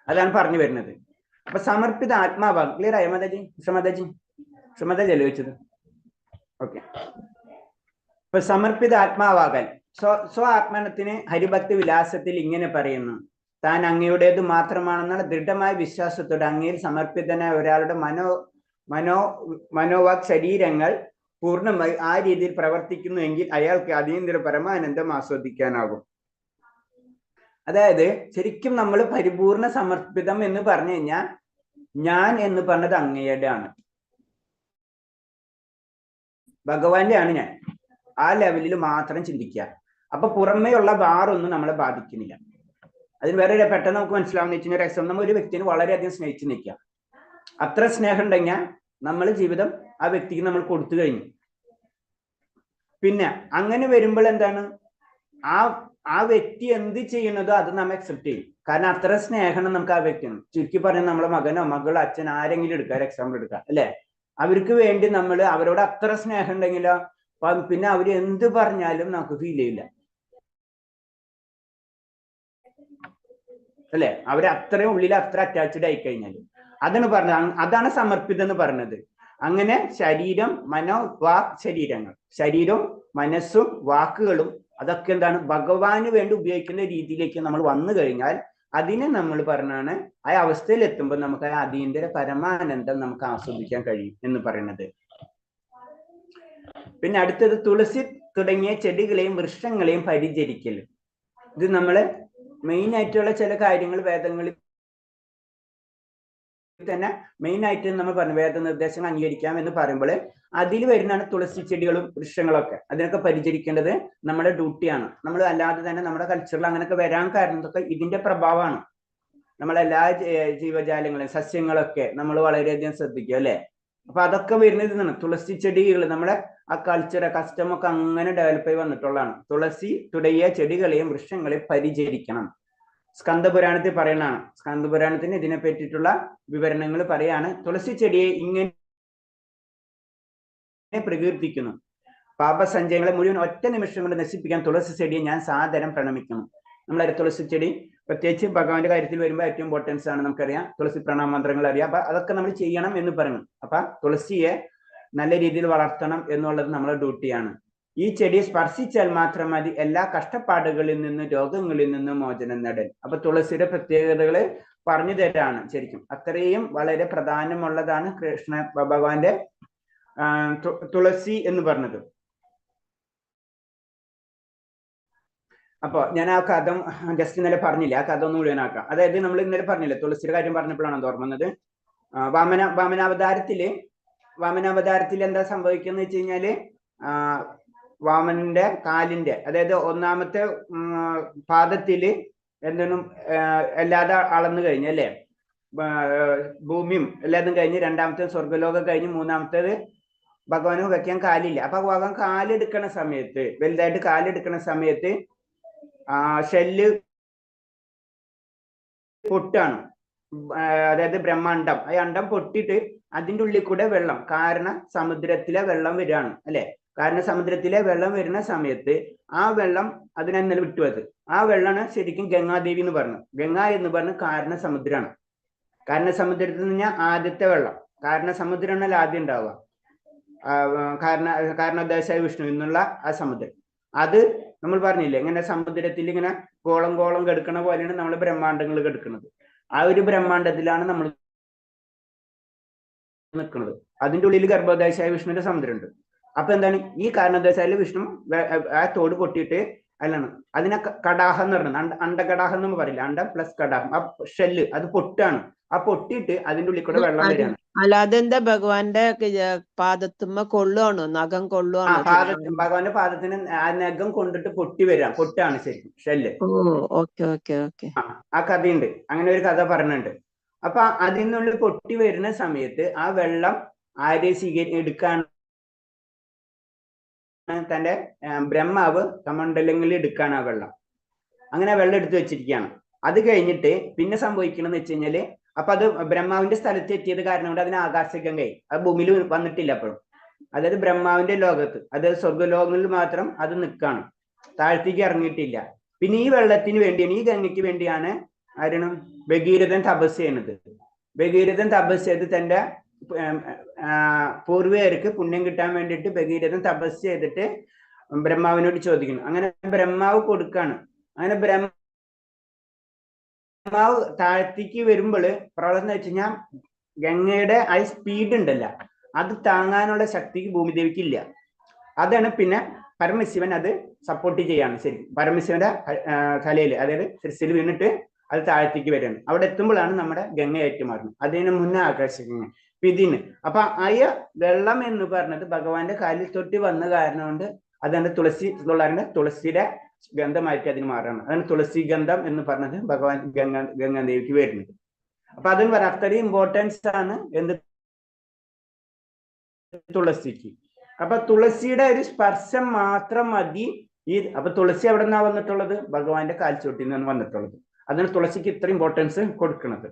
അതാണ് പറഞ്ഞു വരുന്നത്. അപ്പൊ സമർപ്പിത ആത്മാവാകും. ക്ലിയർ ആയോ മാതാജി? ശ്രമതാജി ചോദിച്ചത്. ഓക്കെ. ഇപ്പൊ സമർപ്പിത ആത്മാവാകാൻ സ്വ ആത്മനത്തിന് ഹരിഭക്തി വിലാസത്തിൽ ഇങ്ങനെ പറയുന്നു: താൻ അങ്ങയുടേത് മാത്രമാണെന്നുള്ള ദൃഢമായ വിശ്വാസത്തോടെ അങ്ങയിൽ സമർപ്പിതനായ ഒരാളുടെ മനോവാക് ശരീരങ്ങൾ പൂർണ്ണമായി ആ രീതിയിൽ പ്രവർത്തിക്കുന്നുവെങ്കിൽ അയാൾക്ക് അതീന്ദ്ര പരമാനന്ദം ആസ്വദിക്കാനാകും. അതായത് ശരിക്കും നമ്മൾ പരിപൂർണ സമർപ്പിതം എന്ന് പറഞ്ഞു കഴിഞ്ഞാൽ ഞാൻ എന്ന് പറഞ്ഞത് അങ്ങയുടെ ആണ്, ഭഗവാന്റെ ആണ് ഞാൻ. ആ ലെവലിൽ മാത്രം ചിന്തിക്കുക. അപ്പൊ പുറമേയുള്ള ഭാരമൊന്നും നമ്മളെ ബാധിക്കുന്നില്ല. അതിന് വേറെ പെട്ടെന്ന് നമുക്ക് മനസ്സിലാവുന്ന വെച്ചാൽ ഒരു എക്സാം, നമ്മൾ ഒരു വ്യക്തിനെ വളരെയധികം സ്നേഹിച്ച് നിൽക്കുക. അത്ര സ്നേഹം ഉണ്ടെങ്കിൽ നമ്മൾ ജീവിതം ആ വ്യക്തിക്ക് നമ്മൾ കൊടുത്തു കഴിഞ്ഞു. പിന്നെ അങ്ങനെ വരുമ്പോൾ എന്താണ്, ആ വ്യക്തി എന്ത് ചെയ്യുന്നതോ അത് നമ്മൾ അക്സെപ്റ്റ് ചെയ്യും. കാരണം അത്ര സ്നേഹം നമുക്ക് ആ വ്യക്തിയാണ്. ചുരുക്കി പറഞ്ഞാൽ നമ്മളെ മകനോ മകളോ അച്ഛൻ ആരെങ്കിലും എടുക്കാം, എക്സാമ്പിൾ എടുക്കാം അല്ലെ, അവർക്ക് വേണ്ടി നമ്മൾ അവരോട് അത്ര സ്നേഹം ഉണ്ടെങ്കിലോ പിന്നെ അവര് എന്ത് പറഞ്ഞാലും നമുക്ക് ഫീൽ ചെയ്യില്ല അല്ലെ. അവര് അത്രയും ഉള്ളിൽ അത്ര അറ്റാച്ച്ഡ് ആയി കഴിഞ്ഞാൽ അതാണ് പറഞ്ഞത്. അതാണ് സമർപ്പിതം എന്ന് പറഞ്ഞത്. അങ്ങനെ ശരീരം വാക് ശരീരങ്ങൾ, ശരീരവും മനസ്സും വാക്കുകളും അതൊക്കെ എന്താണ് ഭഗവാന് വേണ്ടി ഉപയോഗിക്കുന്ന രീതിയിലേക്ക് നമ്മൾ വന്നു കഴിഞ്ഞാൽ അതിനെ നമ്മൾ പറഞ്ഞാണ് ആ അവസ്ഥയിൽ എത്തുമ്പോൾ നമുക്ക് ആ അതീന്ദ്ര പരമാനന്ദം നമുക്ക് ആസ്വദിക്കാൻ കഴിയും എന്ന് പറയുന്നത്. പിന്നെ അടുത്തത് തുളസി തുടങ്ങിയ ചെടികളെയും വൃക്ഷങ്ങളെയും പരിചരിക്കൽ. ഇത് നമ്മള് മെയിൻ ആയിട്ടുള്ള ചില കാര്യങ്ങൾ വേദങ്ങളിൽ തന്നെ മെയിൻ ആയിട്ട് നമ്മൾ പറഞ്ഞു വേദനിർദ്ദേശങ്ങൾ അംഗീകരിക്കാം എന്ന് പറയുമ്പോൾ അതിൽ വരുന്നതാണ് തുളസി ചെടികളും വൃക്ഷങ്ങളൊക്കെ. അതിനൊക്കെ പരിചരിക്കേണ്ടത് നമ്മുടെ ഡ്യൂട്ടിയാണ്. നമ്മൾ അല്ലാതെ തന്നെ നമ്മുടെ കൾച്ചറിൽ അങ്ങനെയൊക്കെ വരാൻ കാരണം ഇതിന്റെ പ്രഭാവമാണ്. നമ്മളെല്ലാ ജീവജാലങ്ങളും സസ്യങ്ങളൊക്കെ നമ്മൾ വളരെയധികം ശ്രദ്ധിക്കും അല്ലെ. അപ്പൊ അതൊക്കെ വരുന്നത് ഇതാണ്. തുളസി ചെടികൾ നമ്മുടെ ആ കൾച്ചർ കസ്റ്റമൊക്കെ അങ്ങനെ ഡെവലപ്പ് ആയി വന്നിട്ടുള്ളതാണ്. തുളസി തുടങ്ങിയ ചെടികളെയും വൃക്ഷങ്ങളെയും പരിചരിക്കണം. സ്കന്ദപുരാണത്തിൽ പറയുന്നതാണ്. സ്കന്ദപുരാണത്തിന് ഇതിനെ പറ്റിയിട്ടുള്ള വിവരണങ്ങൾ പറയാണ്. തുളസി ചെടിയെ ഇങ്ങനെ പ്രകീർത്തിക്കുന്നു: പാപസഞ്ചയങ്ങളെ മുഴുവൻ ഒറ്റ നിമിഷം കൊണ്ട് നശിപ്പിക്കാൻ തുളസി ചെടിയെ ഞാൻ സാദരം പ്രണമിക്കുന്നു. നമ്മളൊരു തുളസി ചെടി പ്രത്യേകിച്ച് ഭഗവാന്റെ കാര്യത്തിൽ വരുമ്പോൾ ഏറ്റവും ഇമ്പോർട്ടൻസ് ആണ് നമുക്കറിയാം. തുളസി പ്രണാമ മന്ത്രങ്ങൾ അറിയാം. അപ്പൊ അതൊക്കെ നമ്മൾ ചെയ്യണം എന്ന് പറഞ്ഞു. അപ്പൊ തുളസിയെ നല്ല രീതിയിൽ വളർത്തണം എന്നുള്ളത് നമ്മുടെ ഡ്യൂട്ടിയാണ്. ഈ ചെടിയെ സ്പർശിച്ചാൽ മാത്രം മതി എല്ലാ കഷ്ടപ്പാടുകളിൽ നിന്നും രോഗങ്ങളിൽ നിന്നും മോചനം നേടാൻ. അപ്പൊ തുളസിയുടെ പ്രത്യേകതകള് പറഞ്ഞു തരാണ്. ശരിക്കും അത്രയും വളരെ പ്രധാനമുള്ളതാണ് കൃഷ്ണ ഭഗവാന്റെ തുളസി എന്ന് പറഞ്ഞത്. അപ്പൊ ഞാൻ ആ കഥ ജസ്റ്റ് ഇന്നലെ പറഞ്ഞില്ല, ആ കഥ ഒന്ന് മുഴുവനാക്കാം. അതായത് നമ്മൾ ഇന്നലെ പറഞ്ഞില്ലേ, തുളസിയുടെ കാര്യം പറഞ്ഞപ്പോഴാണ് അത് ഓർമ്മ വന്നത്. വാമനാവതാരത്തിൽ എന്താ സംഭവിക്കുന്നത് വെച്ച് കഴിഞ്ഞാല്, വാമനന്റെ കാലിന്റെ, അതായത് ഒന്നാമത്തെ പാദത്തില് എന്തെങ്കിലും എല്ലാതെ അളന്നു കഴിഞ്ഞ് അല്ലെ, ഭൂമിയും എല്ലാതും കഴിഞ്ഞ്, രണ്ടാമത്തെ സ്വർഗലോകം കഴിഞ്ഞ്, മൂന്നാമത്തേത് ഭഗവാന് വെക്കാൻ കാലില്ല. അപ്പൊ ഭഗവാൻ കാലെടുക്കണ സമയത്ത്, വലുതായിട്ട് കാലെടുക്കണ സമയത്ത് ഷെല്ല് പൊട്ടാണ്. അതായത് ബ്രഹ്മാണ്ടം, ആ അണ്ടം പൊട്ടിയിട്ട് അതിൻ്റെ ഉള്ളിൽ കൂടെ വെള്ളം, കാരണം സമുദ്രത്തിലെ വെള്ളം വരികയാണ് അല്ലെ. കാരണം സമുദ്രത്തിലെ വെള്ളം വരുന്ന സമയത്ത് ആ വെള്ളം അതിനെ വിട്ടുവത്, ആ വെള്ളമാണ് ശരിക്കും ഗംഗാദേവി എന്ന് പറഞ്ഞു. ഗംഗ എന്ന് പറഞ്ഞ കാരണ സമുദ്രമാണ്. കാരണ സമുദ്രത്തിൽ നിന്ന് ആദ്യത്തെ വെള്ളം, കാരണ സമുദ്രമാണല്ലോ ആദ്യം ഉണ്ടാവുക, കാരണോദ്ദേശായ വിഷ്ണു എന്നുള്ള ആ സമുദ്രം. അത് നമ്മൾ പറഞ്ഞില്ലേ, ഇങ്ങനെ സമുദ്രത്തിൽ ഇങ്ങനെ ഗോളം ഗോളം കെടുക്കണ പോലെയാണ് നമ്മൾ ബ്രഹ്മാണ്ടങ്ങൾ കെടുക്കുന്നത്. ആ ഒരു ബ്രഹ്മാണ്ടത്തിലാണ് നമ്മൾ നിൽക്കുന്നത്. അതിൻ്റെ ഉള്ളിൽ ഗർഭോദശായ വിഷ്ണുവിന്റെ സമുദ്രം ഉണ്ട്. അപ്പൊ എന്താണ്, ഈ കാരണോദ്ദേശായ വിഷ്ണു ആ തോട് പൊട്ടിയിട്ട് അല്ലാണ് അതിനെ കടാഹം എന്ന് പറയുന്നത്, അണ്ടകടാഹം എന്ന് പറയില്ല, അണ്ടം പ്ലസ് കടാഹം, ആ ഷെല്ല് അത് പൊട്ടാണ്. ആ പൊട്ടിയിട്ട് അതിൻ്റെ ഉള്ളിൽ കൂടെ വെള്ളം വരികയാണ്. അല്ലാതെ എന്താ ഭഗവാന്റെ പാദത്തുമ്മ കൊള്ളുവാണോ, നഖം കൊള്ളുവാണോ? ഭഗവാന്റെ പാദത്തിന് ആ നഖം കൊണ്ടിട്ട് പൊട്ടാണ് ശരിക്കും ഷെല്ല്. Okay okay okay. ആ കഥയുണ്ട്, അങ്ങനെ ഒരു കഥ പറഞ്ഞിട്ടുണ്ട്. അപ്പൊ അതിൽ നിന്നുള്ള പൊട്ടി വരുന്ന സമയത്ത് ആ വെള്ളം ആരെ എടുക്കാൻ തന്റെ ബ്രഹ്മാവ് കമണ്ഡലങ്ങളിൽ എടുക്കാണ് ആ വെള്ളം. അങ്ങനെ വെള്ളം എടുത്തു വെച്ചിരിക്കുകയാണ്. അത് കഴിഞ്ഞിട്ട് പിന്നെ സംഭവിക്കണമെന്ന് വെച്ച് കഴിഞ്ഞാല്, അപ്പൊ അത് ബ്രഹ്മാവിന്റെ സ്ഥലത്ത് എത്തിയത് കാരണം കൊണ്ട് അതിന് ആകാശഗംഗയായി, അത് ഭൂമിയിൽ വന്നിട്ടില്ല അപ്പോഴും. അതായത് ബ്രഹ്മാവിന്റെ ലോകത്ത്, അതായത് സ്വർഗ്ഗലോകങ്ങളിൽ മാത്രം അത് നിൽക്കാണ്, താഴത്തേക്ക് ഇറങ്ങിയിട്ടില്ല. പിന്നെ ഈ വെള്ളത്തിന് വേണ്ടിയാണ്, ഈ ഗംഗയ്ക്ക് വേണ്ടിയാണ് ആരാണ് ഭഗീരഥൻ തപസ് ചെയ്യുന്നത്. ഭഗീരഥൻ തപസ് ചെയ്ത് തന്റെ പൂർവികർക്ക് പുണ്യം കിട്ടാൻ വേണ്ടിയിട്ട് ഭഗീരഥൻ തപസ് ചെയ്തിട്ട് ബ്രഹ്മാവിനോട് ചോദിക്കുന്നു. അങ്ങനെ ബ്രഹ്മാവ് കൊടുക്കാണ്. അങ്ങനെ ബ്രഹ്മാവ് താഴത്തേക്ക് വരുമ്പോൾ പ്രളയം എന്ന് വെച്ച് കഴിഞ്ഞാൽ ഗംഗയുടെ ആ സ്പീഡ് ഉണ്ടല്ല, അത് താങ്ങാനുള്ള ശക്തി ഭൂമിദേവിക്ക് ഇല്ല. അതാണ് പിന്നെ പരമശിവൻ അത് സപ്പോർട്ട് ചെയ്യാണ്. ശരി, പരമശിവന്റെ തലയിൽ, അതായത് ശിരസിൽ വീണിട്ട് അത് താഴത്തേക്ക് വരികയാണ്. അവിടെ എത്തുമ്പോഴാണ് നമ്മുടെ ഗംഗയായിട്ട് മാറുന്നത്. അതിന് മുന്നേ ആകാശഗംഗ ഇതിന്. അപ്പൊ അയ വെള്ളം എന്ന് പറഞ്ഞത് ഭഗവാന്റെ കാലിൽ തൊട്ടി വന്ന കാരണം കൊണ്ട് അതാണ് തുളസിയുടെ ഗന്ധമായിട്ട് അതിന് മാറുകയാണ്. അതാണ് തുളസി ഗന്ധം എന്ന് പറഞ്ഞത് ഭഗവാൻ ഗംഗാദേവിക്ക് വരുന്നത്. അപ്പൊ അതിന് പറയാം, അത്രയും ഇമ്പോർട്ടൻസ് ആണ് എന്ത് തുളസിക്ക്. അപ്പൊ തുളസിയുടെ ഒരു സ്പർശം മാത്രം മതി ഈ. അപ്പൊ തുളസി എവിടെ നിന്നാണ് വന്നിട്ടുള്ളത്? ഭഗവാന്റെ കാൽച്ചോട്ടിൽ നിന്നാണ് വന്നിട്ടുള്ളത്. അതിന് തുളസിക്ക് ഇത്ര ഇമ്പോർട്ടൻസ് കൊടുക്കുന്നത്.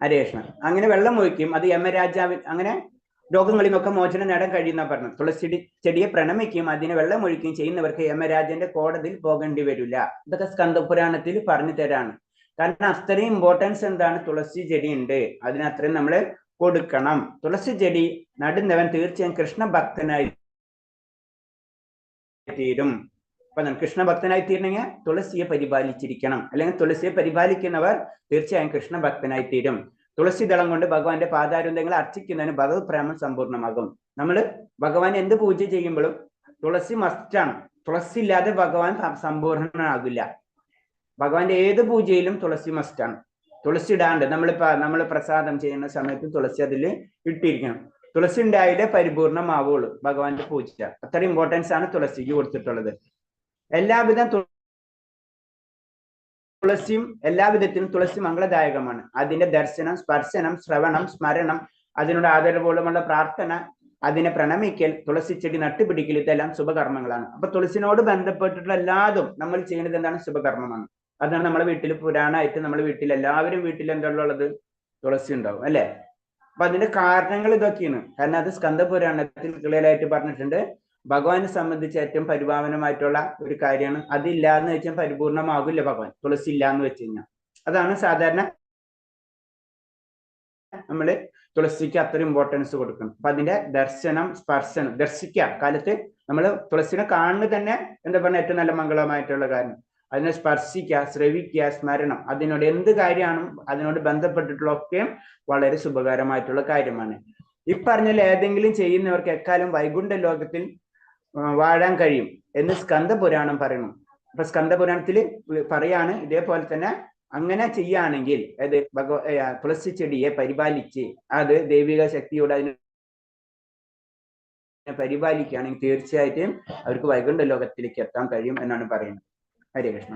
ഹരേ കൃഷ്ണ. അങ്ങനെ വെള്ളം ഒഴിക്കും, അത് യമരാജാവിൻ, അങ്ങനെ രോഗങ്ങളിൽ നിന്നൊക്കെ മോചനം നേടാൻ കഴിയുന്ന പറഞ്ഞു. തുളസി ചെടിയെ പ്രണമിക്കുകയും അതിനെ വെള്ളം ഒഴിക്കുകയും ചെയ്യുന്നവർക്ക് യമരാജന്റെ കോടതിയിൽ പോകേണ്ടി വരില്ല. ഇതൊക്കെ സ്കന്ദപുരാണത്തിൽ പറഞ്ഞു തരാണ്. കാരണം അത്രയും ഇമ്പോർട്ടൻസ് എന്താണ് തുളസി ചെടി ഉണ്ട്, അതിന് അത്രയും നമ്മൾ കൊടുക്കണം. തുളസി ചെടി നടുന്നവൻ തീർച്ചയായും കൃഷ്ണഭക്തനായി തീരും. അപ്പൊ കൃഷ്ണഭക്തനായി തീരണമെങ്കിൽ തുളസിയെ പരിപാലിച്ചിരിക്കണം, അല്ലെങ്കിൽ തുളസിയെ പരിപാലിക്കുന്നവർ തീർച്ചയായും കൃഷ്ണഭക്തനായി തീരും. തുളസി ദളം കൊണ്ട് ഭഗവാന്റെ പാദാരവിന്ദങ്ങളെ അർച്ചിക്കുന്നതിന് ഭഗവത് പ്രേമം സമ്പൂർണ്ണമാകും. നമ്മൾ ഭഗവാൻ എന്ത് പൂജ ചെയ്യുമ്പോഴും തുളസി മസ്റ്റാണ്. തുളസി ഇല്ലാതെ ഭഗവാൻ സമ്പൂർണ്ണനാകില്ല. ഭഗവാന്റെ ഏത് പൂജയിലും തുളസി മസ്റ്റാണ്. തുളസി ഇടാണ്ട് നമ്മൾ പ്രസാദം ചെയ്യുന്ന സമയത്ത് തുളസി അതിൽ ഇട്ടിരിക്കണം. തുളസി ഉണ്ടായാലേ പരിപൂർണമാവുള്ളൂ ഭഗവാന്റെ പൂജ. അത്ര ഇമ്പോർട്ടൻസ് ആണ് തുളസിക്ക് കൊടുത്തിട്ടുള്ളത്. എല്ലാവിധം തുളസിയും എല്ലാവിധത്തിലും തുളസി മംഗളദായകമാണ്. അതിന്റെ ദർശനം, സ്പർശനം, ശ്രവണം, സ്മരണം, അതിനോട് ആദരവോളമുള്ള പ്രാർത്ഥന, അതിനെ പ്രണമിക്കൽ, തുളസി ചെടി നട്ടുപിടിക്കൽ, ഇതെല്ലാം ശുഭകർമ്മങ്ങളാണ്. അപ്പൊ തുളസിനോട് ബന്ധപ്പെട്ടിട്ടുള്ള എല്ലാതും നമ്മൾ ചെയ്യുന്നത് എന്താണ്? ശുഭകർമ്മമാണ്. അതാണ് നമ്മുടെ വീട്ടിൽ പുരാണമായിട്ട് നമ്മുടെ വീട്ടിൽ എല്ലാവരും വീട്ടിൽ എന്താണുള്ളത്? തുളസി ഉണ്ടാവും അല്ലെ. അപ്പൊ അതിന്റെ കാരണങ്ങൾ ഇതൊക്കെയാണ്. കാരണം അത് സ്കന്ദപുരാണത്തിൽ ക്ലിയറായിട്ട് പറഞ്ഞിട്ടുണ്ട്. ഭഗവാനെ സംബന്ധിച്ച് ഏറ്റവും പരിപാവനമായിട്ടുള്ള ഒരു കാര്യമാണ്. അതില്ല എന്ന് വെച്ചാൽ പരിപൂർണമാകില്ല ഭഗവാൻ, തുളസി ഇല്ല എന്ന് വെച്ച് കഴിഞ്ഞാൽ. അതാണ് സാധാരണ നമ്മള് തുളസിക്ക് അത്ര ഇമ്പോർട്ടൻസ് കൊടുക്കണം. അപ്പൊ അതിന്റെ ദർശനം, സ്പർശനം, ദർശിക്കുക കാലത്ത് നമ്മൾ തുളസിനെ കാണുന്നത് തന്നെ എന്താ പറഞ്ഞ ഏറ്റവും നല്ല മംഗളമായിട്ടുള്ള കാര്യം. അതിനെ സ്പർശിക്കുക, ശ്രവിക്കുക, സ്മരണം, അതിനോട് എന്ത് കാര്യമാണ് അതിനോട് ബന്ധപ്പെട്ടിട്ടുള്ള ഒക്കെയും വളരെ ശുഭകരമായിട്ടുള്ള കാര്യമാണ്. ഈ പറഞ്ഞാൽ ഏതെങ്കിലും ചെയ്യുന്നവർക്ക് എക്കാലം വൈകുണ്ഠ ലോകത്തിൽ വാഴാൻ കഴിയും എന്ന് സ്കന്ദപുരാണം പറയുന്നു. അപ്പൊ സ്കന്ദപുരാണത്തിൽ പറയാണ് ഇതേപോലെ തന്നെ അങ്ങനെ ചെയ്യുകയാണെങ്കിൽ അത് തുളസി ചെടിയെ പരിപാലിച്ച് അത് ദൈവിക ശക്തിയോട് അതിനെ പരിപാലിക്കുകയാണെങ്കിൽ തീർച്ചയായിട്ടും അവർക്ക് വൈകുണ്ഠ ലോകത്തിലേക്ക് എത്താൻ കഴിയും എന്നാണ് പറയുന്നത്. ഹരേ കൃഷ്ണ.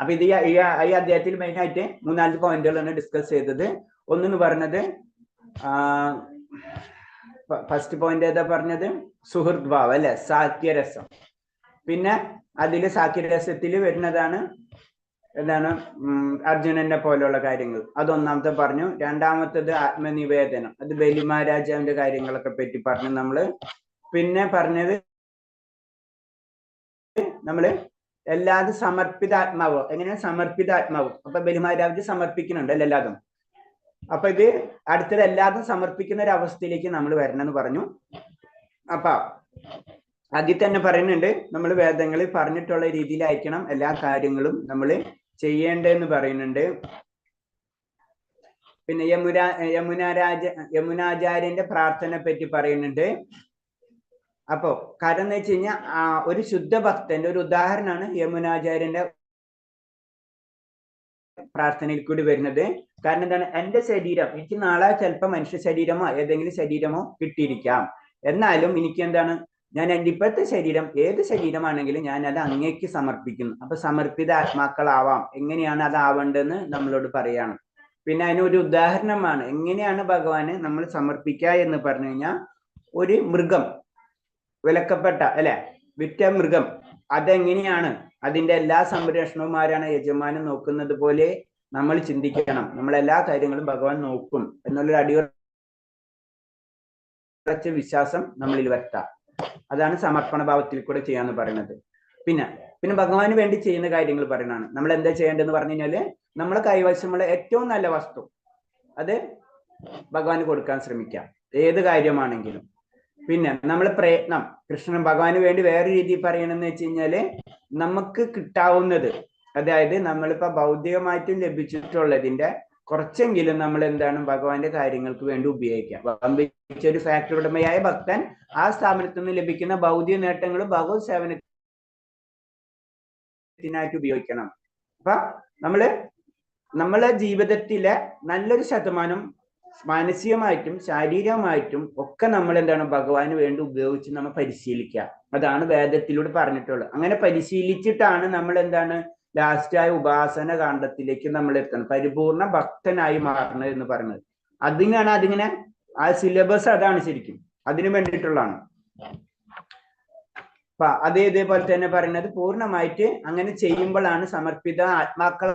അപ്പൊ ഇത് ഈ അധ്യായത്തിൽ മെയിൻ ആയിട്ട് 3-4 പോയിന്റുകളാണ് ഡിസ്കസ് ചെയ്തത്. ഒന്നെന്ന് പറഞ്ഞത് ഫസ്റ്റ് പോയിന്റ് ഏതാ പറഞ്ഞത്? സുഹൃത് ഭാവം അല്ലെ, സാഖ്യരസം. പിന്നെ അതില് സാഖ്യരസത്തിൽ വരുന്നതാണ് എന്താണ് അർജുനന്റെ പോലെയുള്ള കാര്യങ്ങൾ, അതൊന്നാമത്തെ പറഞ്ഞു. രണ്ടാമത്തത് ആത്മനിവേദനം, അത് ബലിമഹാരാജാവിന്റെ കാര്യങ്ങളൊക്കെ പറ്റി പറഞ്ഞു നമ്മള്. പിന്നെ പറഞ്ഞത് നമ്മള് എല്ലാതും സമർപ്പിതാത്മാവ്, എങ്ങനെയാണ് സമർപ്പിതാത്മാവ്. അപ്പൊ ബലിമഹാരാജ് സമർപ്പിക്കുന്നുണ്ട് എല്ലാതും. അപ്പൊ ഇത് അടുത്തത് എല്ലാതും സമർപ്പിക്കുന്ന ഒരു അവസ്ഥയിലേക്ക് നമ്മൾ വരണം എന്ന് പറഞ്ഞു. അപ്പൊ അതിൽ തന്നെ പറയുന്നുണ്ട് നമ്മൾ വേദങ്ങളിൽ പറഞ്ഞിട്ടുള്ള രീതിയിലായിരിക്കണം എല്ലാ കാര്യങ്ങളും നമ്മൾ ചെയ്യേണ്ടതെന്ന് പറയുന്നുണ്ട്. പിന്നെ യമുനാചാര്യന്റെ പ്രാർത്ഥന പറ്റി പറയുന്നുണ്ട്. അപ്പോ കാരണം എന്ന് വെച്ച് കഴിഞ്ഞാൽ ഒരു ശുദ്ധ ഭക്തന്റെ ഒരു ഉദാഹരണമാണ് യമുനാചാര്യന്റെ പ്രാർത്ഥനയിൽ കൂടി വരുന്നത്. കാരണം എന്താണ്? എന്റെ ശരീരം എനിക്ക് നാളെ ചിലപ്പോൾ മനുഷ്യ ശരീരമോ ഏതെങ്കിലും ശരീരമോ കിട്ടിയിരിക്കാം, എന്നാലും എനിക്ക് എന്താണ്, ഞാൻ എൻ്റെ ഇപ്പോഴത്തെ ശരീരം ഏത് ശരീരമാണെങ്കിലും ഞാൻ അത് അങ്ങേക്ക് സമർപ്പിക്കുന്നു. അപ്പൊ സമർപ്പിത ആത്മാക്കളാവാം. എങ്ങനെയാണ് അതാവേണ്ടതെന്ന് നമ്മളോട് പറയാണ്. പിന്നെ അതിനൊരു ഉദാഹരണമാണ് എങ്ങനെയാണ് ഭഗവാന് നമ്മൾ സമർപ്പിക്കുക എന്ന് പറഞ്ഞു കഴിഞ്ഞാൽ, ഒരു മൃഗം, വിലക്കപ്പെട്ട അല്ലെ വിറ്റ മൃഗം, അതെങ്ങനെയാണ് അതിന്റെ എല്ലാ സംരക്ഷണവും ആരാണ്? യജമാനൻ നോക്കുന്നത് പോലെ നമ്മൾ ചിന്തിക്കണം. നമ്മളെല്ലാ കാര്യങ്ങളും ഭഗവാൻ നോക്കും എന്നുള്ളൊരു അടിയുറച്ച വിശ്വാസം നമ്മളിൽ വരുത്താം. അതാണ് സമർപ്പണ ഭാവത്തിൽ കൂടെ ചെയ്യാന്ന് പറയുന്നത്. പിന്നെ ഭഗവാന് വേണ്ടി ചെയ്യുന്ന കാര്യങ്ങൾ പറയുന്നതാണ്. നമ്മൾ എന്താ ചെയ്യേണ്ടതെന്ന് പറഞ്ഞു കഴിഞ്ഞാല്, നമ്മളെ കൈവശമുള്ള ഏറ്റവും നല്ല വസ്തു അത് ഭഗവാന് കൊടുക്കാൻ ശ്രമിക്കാം, ഏത് കാര്യമാണെങ്കിലും. പിന്നെ നമ്മൾ പ്രയത്നം, കൃഷ്ണൻ ഭഗവാന് വേണ്ടി വേറെ രീതിയിൽ പറയണമെന്ന് വെച്ച് കഴിഞ്ഞാല്, നമുക്ക് കിട്ടാവുന്നത്, അതായത് നമ്മളിപ്പോ ഭൗതികമായിട്ടും ലഭിച്ചിട്ടുള്ളതിന്റെ കുറച്ചെങ്കിലും നമ്മൾ എന്താണ് ഭഗവാന്റെ കാര്യങ്ങൾക്ക് വേണ്ടി ഉപയോഗിക്കാം. ഒരു ഫാക്ടറി ഉടമയായ ഭക്തൻ ആ സ്ഥാപനത്തിൽ നിന്ന് ലഭിക്കുന്ന ഭൗതിക നേട്ടങ്ങൾ ഭഗവത് സേവനത്തിനായിട്ട് ഉപയോഗിക്കണം. അപ്പൊ നമ്മളെ ജീവിതത്തിലെ നല്ലൊരു ശതമാനം മാനസികമായിട്ടും ശാരീരികമായിട്ടും ഒക്കെ നമ്മൾ എന്താണ് ഭഗവാന് വേണ്ടി ഉപയോഗിച്ച് നമ്മൾ പരിശീലിക്കുക. അതാണ് വേദത്തിലൂടെ പറഞ്ഞിട്ടുള്ളത്. അങ്ങനെ പരിശീലിച്ചിട്ടാണ് നമ്മൾ എന്താണ് ലാസ്റ്റായ ഉപാസന കാണ്ഡത്തിലേക്ക് നമ്മൾ എത്തണം, പരിപൂർണ ഭക്തനായി മാറണം എന്ന് പറയുന്നത്. അതിങ്ങനെ ആ സിലബസ് അതാണ് ശരിക്കും അതിനു വേണ്ടിയിട്ടുള്ളതാണ്. അപ്പൊ ഇതേപോലെ തന്നെ പറയുന്നത് പൂർണ്ണമായിട്ട് അങ്ങനെ ചെയ്യുമ്പോഴാണ് സമർപ്പിത ആത്മാക്കൾ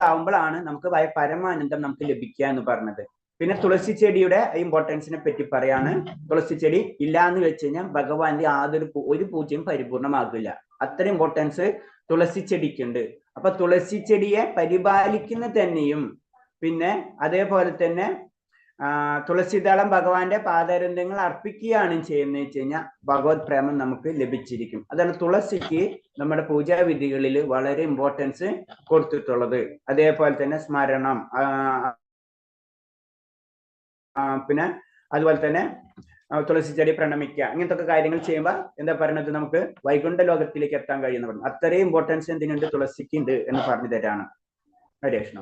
ആവുമ്പോഴാണ് നമുക്ക് പരമാനന്ദം നമുക്ക് ലഭിക്കുക എന്ന് പറഞ്ഞത്. പിന്നെ തുളസി ചെടിയുടെ ഇമ്പോർട്ടൻസിനെ പറ്റി പറയാണ്. തുളസി ചെടി ഇല്ല എന്ന് വെച്ച് കഴിഞ്ഞാൽ ഭഗവാന്റെ ഒരു പൂജയും പരിപൂർണമാകില്ല. അത്ര ഇമ്പോർട്ടൻസ് തുളസി ചെടിക്കുണ്ട്. അപ്പൊ തുളസി ചെടിയെ പരിപാലിക്കുന്ന തന്നെയും പിന്നെ അതേപോലെ തന്നെ തുളസിദളം ഭഗവാന്റെ പാദരന്ധങ്ങൾ അർപ്പിക്കുകയാണ് ചെയ്യുന്നത് വെച്ച് കഴിഞ്ഞാൽ ഭഗവത് പ്രേമം നമുക്ക് ലഭിച്ചിരിക്കും. അതാണ് തുളസിക്ക് നമ്മുടെ പൂജാവിധികളിൽ വളരെ ഇമ്പോർട്ടൻസ് കൊടുത്തിട്ടുള്ളത്. അതേപോലെ തന്നെ സ്മരണം, പിന്നെ അതുപോലെ തന്നെ തുളസി ചെടി പ്രണമിക്കുക, ഇങ്ങനത്തെ ഒക്കെ കാര്യങ്ങൾ ചെയ്യുമ്പോൾ എന്താ പറയുന്നത്, നമുക്ക് വൈകുണ്ഠ ലോകത്തിലേക്ക് എത്താൻ കഴിയുന്ന പറഞ്ഞു. അത്രയും ഇമ്പോർട്ടൻസ് എന്തിനുണ്ട്? തുളസിക്ക് ഉണ്ട് എന്ന് പറഞ്ഞു തരാണ്. ഹരേ കൃഷ്ണ.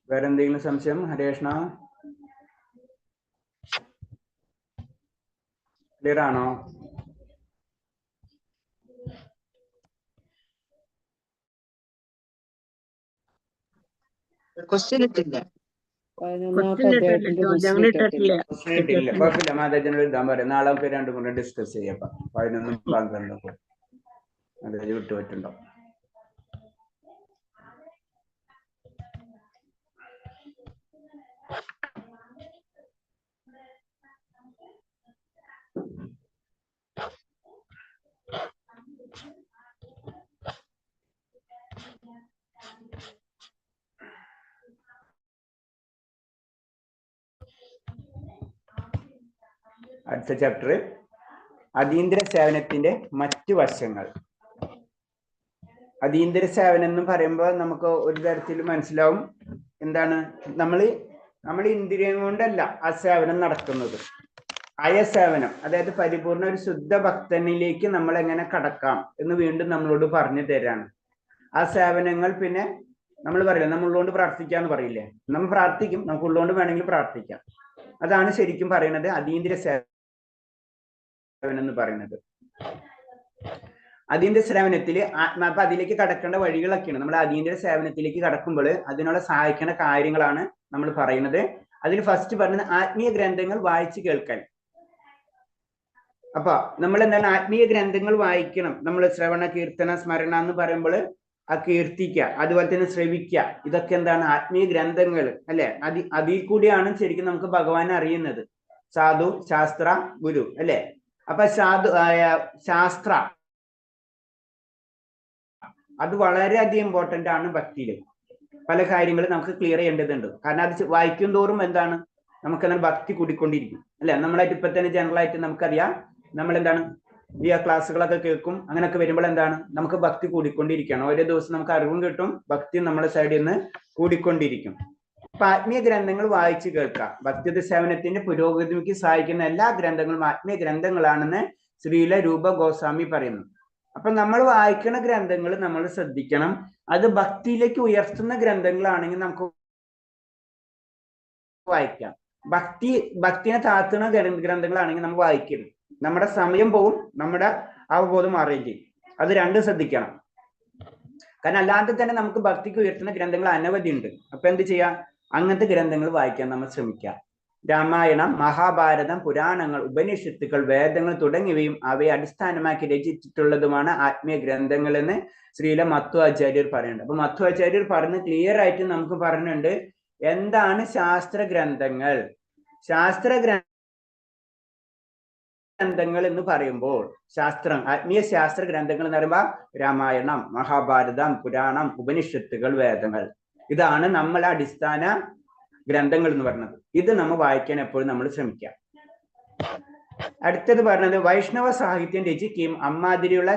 വേറെ എന്തെങ്കിലും സംശയം? ഹരേ കൃഷ്ണ. ക്ലിയർ ആണോ? ക്വസ്റ്റ്യൻ ഇട്ടില്ല. കുഴപ്പമില്ല, മാതാജനോട് എഴുതാൻ പറയാം. നാളെ നമുക്ക് 2-3 ഡിസ്കസ് ചെയ്യാം. 11-12 അത് വിട്ടുപോയിട്ടുണ്ടോ? അടുത്ത ചാപ്റ്റർ അതീന്ദ്ര സേവനത്തിന്റെ മറ്റു വശങ്ങൾ. അതീന്ദ്ര സേവനം എന്ന് പറയുമ്പോൾ നമുക്ക് ഒരു തരത്തിൽ മനസ്സിലാവും എന്താണ്, നമ്മൾ ഇന്ദ്രിയം കൊണ്ടല്ല ആ സേവനം നടക്കുന്നത്. അയസേവനം, അതായത് പരിപൂർണ ഒരു ശുദ്ധ ഭക്തനിലേക്ക് നമ്മൾ എങ്ങനെ കടക്കാം എന്ന് വീണ്ടും നമ്മളോട് പറഞ്ഞു തരാണ്. ആ സേവനങ്ങൾ പിന്നെ നമ്മൾ പറയില്ല, നമ്മൾ ഉള്ളതുകൊണ്ട് പ്രാർത്ഥിക്കാന്ന് പറയില്ലേ, നമ്മൾ പ്രാർത്ഥിക്കും, നമുക്ക് ഉള്ളതുകൊണ്ട് വേണമെങ്കിൽ പ്രാർത്ഥിക്കാം. അതാണ് ശരിക്കും പറയുന്നത് അതീന്ദ്ര സേവനം എന്ന് പറയുന്നത്. അതീന്ദ്ര സേവനത്തിൽ അപ്പൊ അതിലേക്ക് കടക്കേണ്ട വഴികളൊക്കെയാണ്. നമ്മൾ അതീന്ദ്ര സേവനത്തിലേക്ക് കടക്കുമ്പോൾ അതിനുള്ള സഹായിക്കുന്ന കാര്യങ്ങളാണ് നമ്മൾ പറയുന്നത്. അതിൽ ഫസ്റ്റ് പറഞ്ഞത് ആത്മീയ ഗ്രന്ഥങ്ങൾ വായിച്ചു കേൾക്കാൻ. അപ്പൊ നമ്മൾ എന്താണ് ആത്മീയ ഗ്രന്ഥങ്ങൾ വായിക്കണം. നമ്മൾ ശ്രവണ കീർത്തന സ്മരണ എന്ന് പറയുമ്പോൾ ആ കീർത്തിക്കുക, അതുപോലെ തന്നെ ശ്രവിക്കുക, ഇതൊക്കെ എന്താണ് ആത്മീയ ഗ്രന്ഥങ്ങൾ അല്ലെ. അതിൽ കൂടിയാണ് ശരിക്കും നമുക്ക് ഭഗവാൻ അറിയുന്നത്. സാധു ശാസ്ത്ര ഗുരു അല്ലെ. അപ്പൊ ശാസ്ത്ര അത് വളരെയധികം ഇമ്പോർട്ടന്റ് ആണ് ഭക്തിയിൽ. പല കാര്യങ്ങളും നമുക്ക് ക്ലിയർ ചെയ്യേണ്ടതുണ്ട്. കാരണം അത് വായിക്കും തോറും എന്താണ് നമുക്ക് എന്താണ് ഭക്തി കൂടിക്കൊണ്ടിരിക്കും അല്ലെ. നമ്മളായിട്ട് ഇപ്പൊ തന്നെ ജനറൽ ആയിട്ട് നമുക്കറിയാം, നമ്മൾ എന്താണ് ഈ ക്ലാസ്സുകളൊക്കെ കേൾക്കും, അങ്ങനെയൊക്കെ വരുമ്പോൾ എന്താണ് നമുക്ക് ഭക്തി കൂടിക്കൊണ്ടിരിക്കുകയാണ്. ഓരോ ദിവസം നമുക്ക് അറിവും കിട്ടും, ഭക്തി നമ്മുടെ സൈഡിൽ നിന്ന് കൂടിക്കൊണ്ടിരിക്കും. അപ്പൊ ആത്മീയ ഗ്രന്ഥങ്ങൾ വായിച്ചു കേൾക്കാം. ഭക്തി സേവനത്തിന്റെ പുരോഗതിക്ക് സഹായിക്കുന്ന എല്ലാ ഗ്രന്ഥങ്ങളും ആത്മീയ ഗ്രന്ഥങ്ങളാണെന്ന് ശ്രീല രൂപ ഗോസ്വാമി പറയുന്നു. അപ്പൊ നമ്മൾ വായിക്കുന്ന ഗ്രന്ഥങ്ങൾ നമ്മൾ ശ്രദ്ധിക്കണം. അത് ഭക്തിയിലേക്ക് ഉയർത്തുന്ന ഗ്രന്ഥങ്ങളാണെങ്കിൽ നമുക്ക് വായിക്കാം. ഭക്തിനെ താഴ്ത്തുന്ന ഗ്രന്ഥങ്ങളാണെങ്കിൽ നമുക്ക് വായിക്കരുത്. നമ്മുടെ സമയം പോവും, നമ്മുടെ അവബോധം മാറുകയും ചെയ്യും. അത് രണ്ടും ശ്രദ്ധിക്കണം. കാരണം അല്ലാതെ തന്നെ നമുക്ക് ഭക്തിക്ക് ഉയർത്തുന്ന ഗ്രന്ഥങ്ങൾ അനവധി ഉണ്ട്. അപ്പൊ എന്ത് ചെയ്യാം, അങ്ങനത്തെ ഗ്രന്ഥങ്ങൾ വായിക്കാൻ നമ്മൾ ശ്രമിക്കാം. രാമായണം, മഹാഭാരതം, പുരാണങ്ങൾ, ഉപനിഷത്തുക്കൾ, വേദങ്ങൾ തുടങ്ങിയവയും അവയെ അടിസ്ഥാനമാക്കി രചിച്ചിട്ടുള്ളതുമാണ് ആത്മീയ ഗ്രന്ഥങ്ങൾ എന്ന് ശ്രീല മധ്വാചാര്യർ പറയുന്നുണ്ട്. അപ്പൊ മധ്വാചാര്യർ പറഞ്ഞ് ക്ലിയർ ആയിട്ട് നമുക്ക് പറഞ്ഞിട്ടുണ്ട് എന്താണ് ശാസ്ത്ര ഗ്രന്ഥങ്ങൾ. ശാസ്ത്ര ഗ്രന്ഥങ്ങൾ എന്ന് പറയുമ്പോൾ ആത്മീയ ശാസ്ത്ര ഗ്രന്ഥങ്ങൾ എന്ന് പറയുമ്പോൾ രാമായണം, മഹാഭാരതം, പുരാണം, ഉപനിഷത്തുകൾ, വേദങ്ങൾ, ഇതാണ് നമ്മളെ അടിസ്ഥാന ഗ്രന്ഥങ്ങൾ എന്ന് പറയുന്നത്. ഇത് നമ്മൾ വായിക്കാൻ എപ്പോഴും നമ്മൾ ശ്രമിക്കാം. അടുത്തത് പറഞ്ഞത് വൈഷ്ണവ സാഹിത്യം രചിക്കുകയും അമ്മാതിരിയുള്ള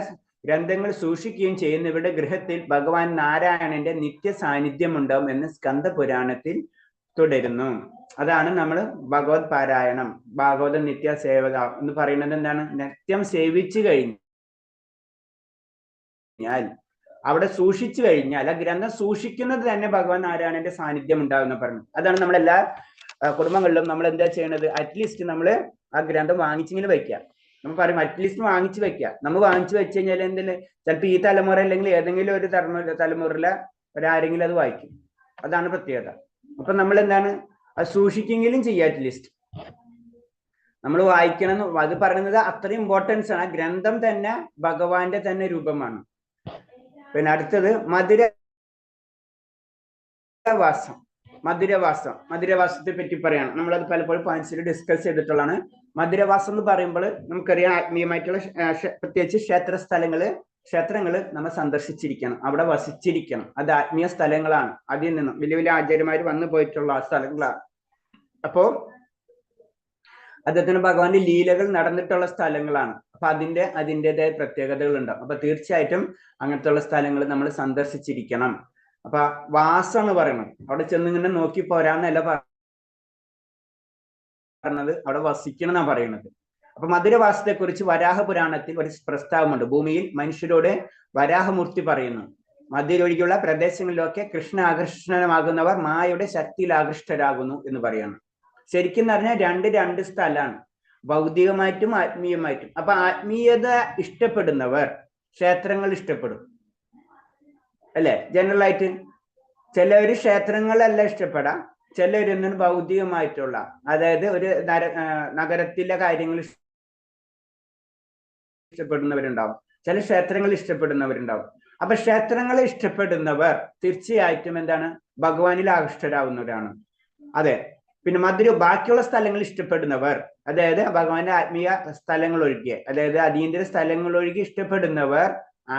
ഗ്രന്ഥങ്ങൾ സൂക്ഷിക്കുകയും ചെയ്യുന്നവരുടെ ഗൃഹത്തിൽ ഭഗവാൻ നാരായണന്റെ നിത്യ സാന്നിധ്യം ഉണ്ടാവും എന്ന് സ്കന്ദ പുരാണത്തിൽ തുടരുന്നു. അതാണ് നമ്മൾ ഭഗവത് പാരായണം, ഭാഗവത നിത്യ സേവക എന്ന് പറയുന്നത്. എന്താണ്, നിത്യം സേവിച്ചു കഴിഞ്ഞാൽ, അവിടെ സൂക്ഷിച്ചു കഴിഞ്ഞാൽ, ആ ഗ്രന്ഥം സൂക്ഷിക്കുന്നത് തന്നെ ഭഗവാൻ നാരായണന്റെ സാന്നിധ്യം ഉണ്ടാവുന്ന പറഞ്ഞു. അതാണ് നമ്മളെല്ലാ കുടുംബങ്ങളിലും നമ്മൾ എന്താ ചെയ്യണത്, അറ്റ്ലീസ്റ്റ് നമ്മൾ ആ ഗ്രന്ഥം വാങ്ങിച്ചെങ്കിലും വെക്കുക. നമ്മൾ പറയും അറ്റ്ലീസ്റ്റ് വാങ്ങിച്ചു വെക്കുക. നമ്മൾ വാങ്ങിച്ചു വെച്ച് കഴിഞ്ഞാൽ എന്തെങ്കിലും ചിലപ്പോൾ ഈ തലമുറ അല്ലെങ്കിൽ ഏതെങ്കിലും ഒരു തലമുറയിലെ ഒരാരെങ്കിലും അത് വായിക്കും. അതാണ് പ്രത്യേകത. അപ്പൊ നമ്മൾ എന്താണ് അത് സൂക്ഷിക്കെങ്കിലും ചെയ്യുക. അറ്റ്ലീസ്റ്റ് നമ്മൾ വായിക്കണം എന്ന് അത് പറയുന്നത് അത്രയും ഇമ്പോർട്ടൻസ് ആണ്. ഗ്രന്ഥം തന്നെ ഭഗവാന്റെ തന്നെ രൂപമാണ്. പിന്നെ അടുത്തത് മധുരവാസത്തെ പറ്റി പറയണം. നമ്മളത് പലപ്പോഴും പോയിന്റ്സിൽ ഡിസ്കസ് ചെയ്തിട്ടുള്ളതാണ്. മധുരവാസം എന്ന് പറയുമ്പോൾ നമുക്കറിയാം ആത്മീയമായിട്ടുള്ള പ്രത്യേകിച്ച് ക്ഷേത്രങ്ങള് നമ്മൾ സന്ദർശിച്ചിരിക്കണം, അവിടെ വസിച്ചിരിക്കണം. അത് ആത്മീയ സ്ഥലങ്ങളാണ്. അതിൽ നിന്നും വലിയ വലിയ ആചാര്യന്മാർ വന്നു പോയിട്ടുള്ള സ്ഥലങ്ങളാണ്. അപ്പോ അദ്ദേഹത്തിന് ഭഗവാന്റെ ലീലകൾ നടന്നിട്ടുള്ള സ്ഥലങ്ങളാണ്. അപ്പൊ അതിൻ്റെതായ പ്രത്യേകതകൾ ഉണ്ടാവും. അപ്പൊ തീർച്ചയായിട്ടും അങ്ങനത്തെ ഉള്ള സ്ഥലങ്ങൾ നമ്മൾ സന്ദർശിച്ചിരിക്കണം. അപ്പൊ വാസം എന്ന് പറയുന്നത് അവിടെ ചെന്നിങ്ങനെ നോക്കി പോരാന്നല്ല പറഞ്ഞത്, അവിടെ വസിക്കണം എന്നാണ് പറയുന്നത്. അപ്പൊ മധുരവാസത്തെ കുറിച്ച് വരാഹ പുരാണത്തിൽ ഒരു പ്രസ്താവമുണ്ട്. ഭൂമിയിൽ മനുഷ്യരോട് വരാഹമൂർത്തി പറയുന്നു, മധ്യരൊഴികെയുള്ള പ്രദേശങ്ങളിലൊക്കെ കൃഷ്ണ ആകർഷണമാകുന്നവർ മായയുടെ ശക്തിയിൽ ആകൃഷ്ടരാകുന്നു എന്ന് പറയുന്നു. ശരിക്കും പറഞ്ഞാൽ രണ്ട് സ്ഥലമാണ്, ഭൗതികമായിട്ടും ആത്മീയമായിട്ടും. അപ്പൊ ആത്മീയത ഇഷ്ടപ്പെടുന്നവർ ക്ഷേത്രങ്ങൾ ഇഷ്ടപ്പെടും അല്ലെ. ജനറൽ ആയിട്ട് ചിലവര് ക്ഷേത്രങ്ങളല്ല ഇഷ്ടപ്പെടാം, ചിലരൊന്നും ഭൗതികമായിട്ടുള്ള, അതായത് ഒരു നഗരത്തിലെ കാര്യങ്ങൾ ഇഷ്ടപ്പെടുന്നവരുണ്ടാവും, ചില ക്ഷേത്രങ്ങൾ ഇഷ്ടപ്പെടുന്നവരുണ്ടാവും. അപ്പൊ ക്ഷേത്രങ്ങളെ ഇഷ്ടപ്പെടുന്നവർ തീർച്ചയായിട്ടും എന്താണ് ഭഗവാനിൽ ആകൃഷ്ടരാകുന്നവരാണ്. അതെ. പിന്നെ ബാക്കിയുള്ള സ്ഥലങ്ങൾ ഇഷ്ടപ്പെടുന്നവർ, അതായത് ഭഗവാന്റെ ആത്മീയ സ്ഥലങ്ങൾ ഒഴികെ, അതായത് അതീന്ദ്ര സ്ഥലങ്ങൾ ഒഴികെ ഇഷ്ടപ്പെടുന്നവർ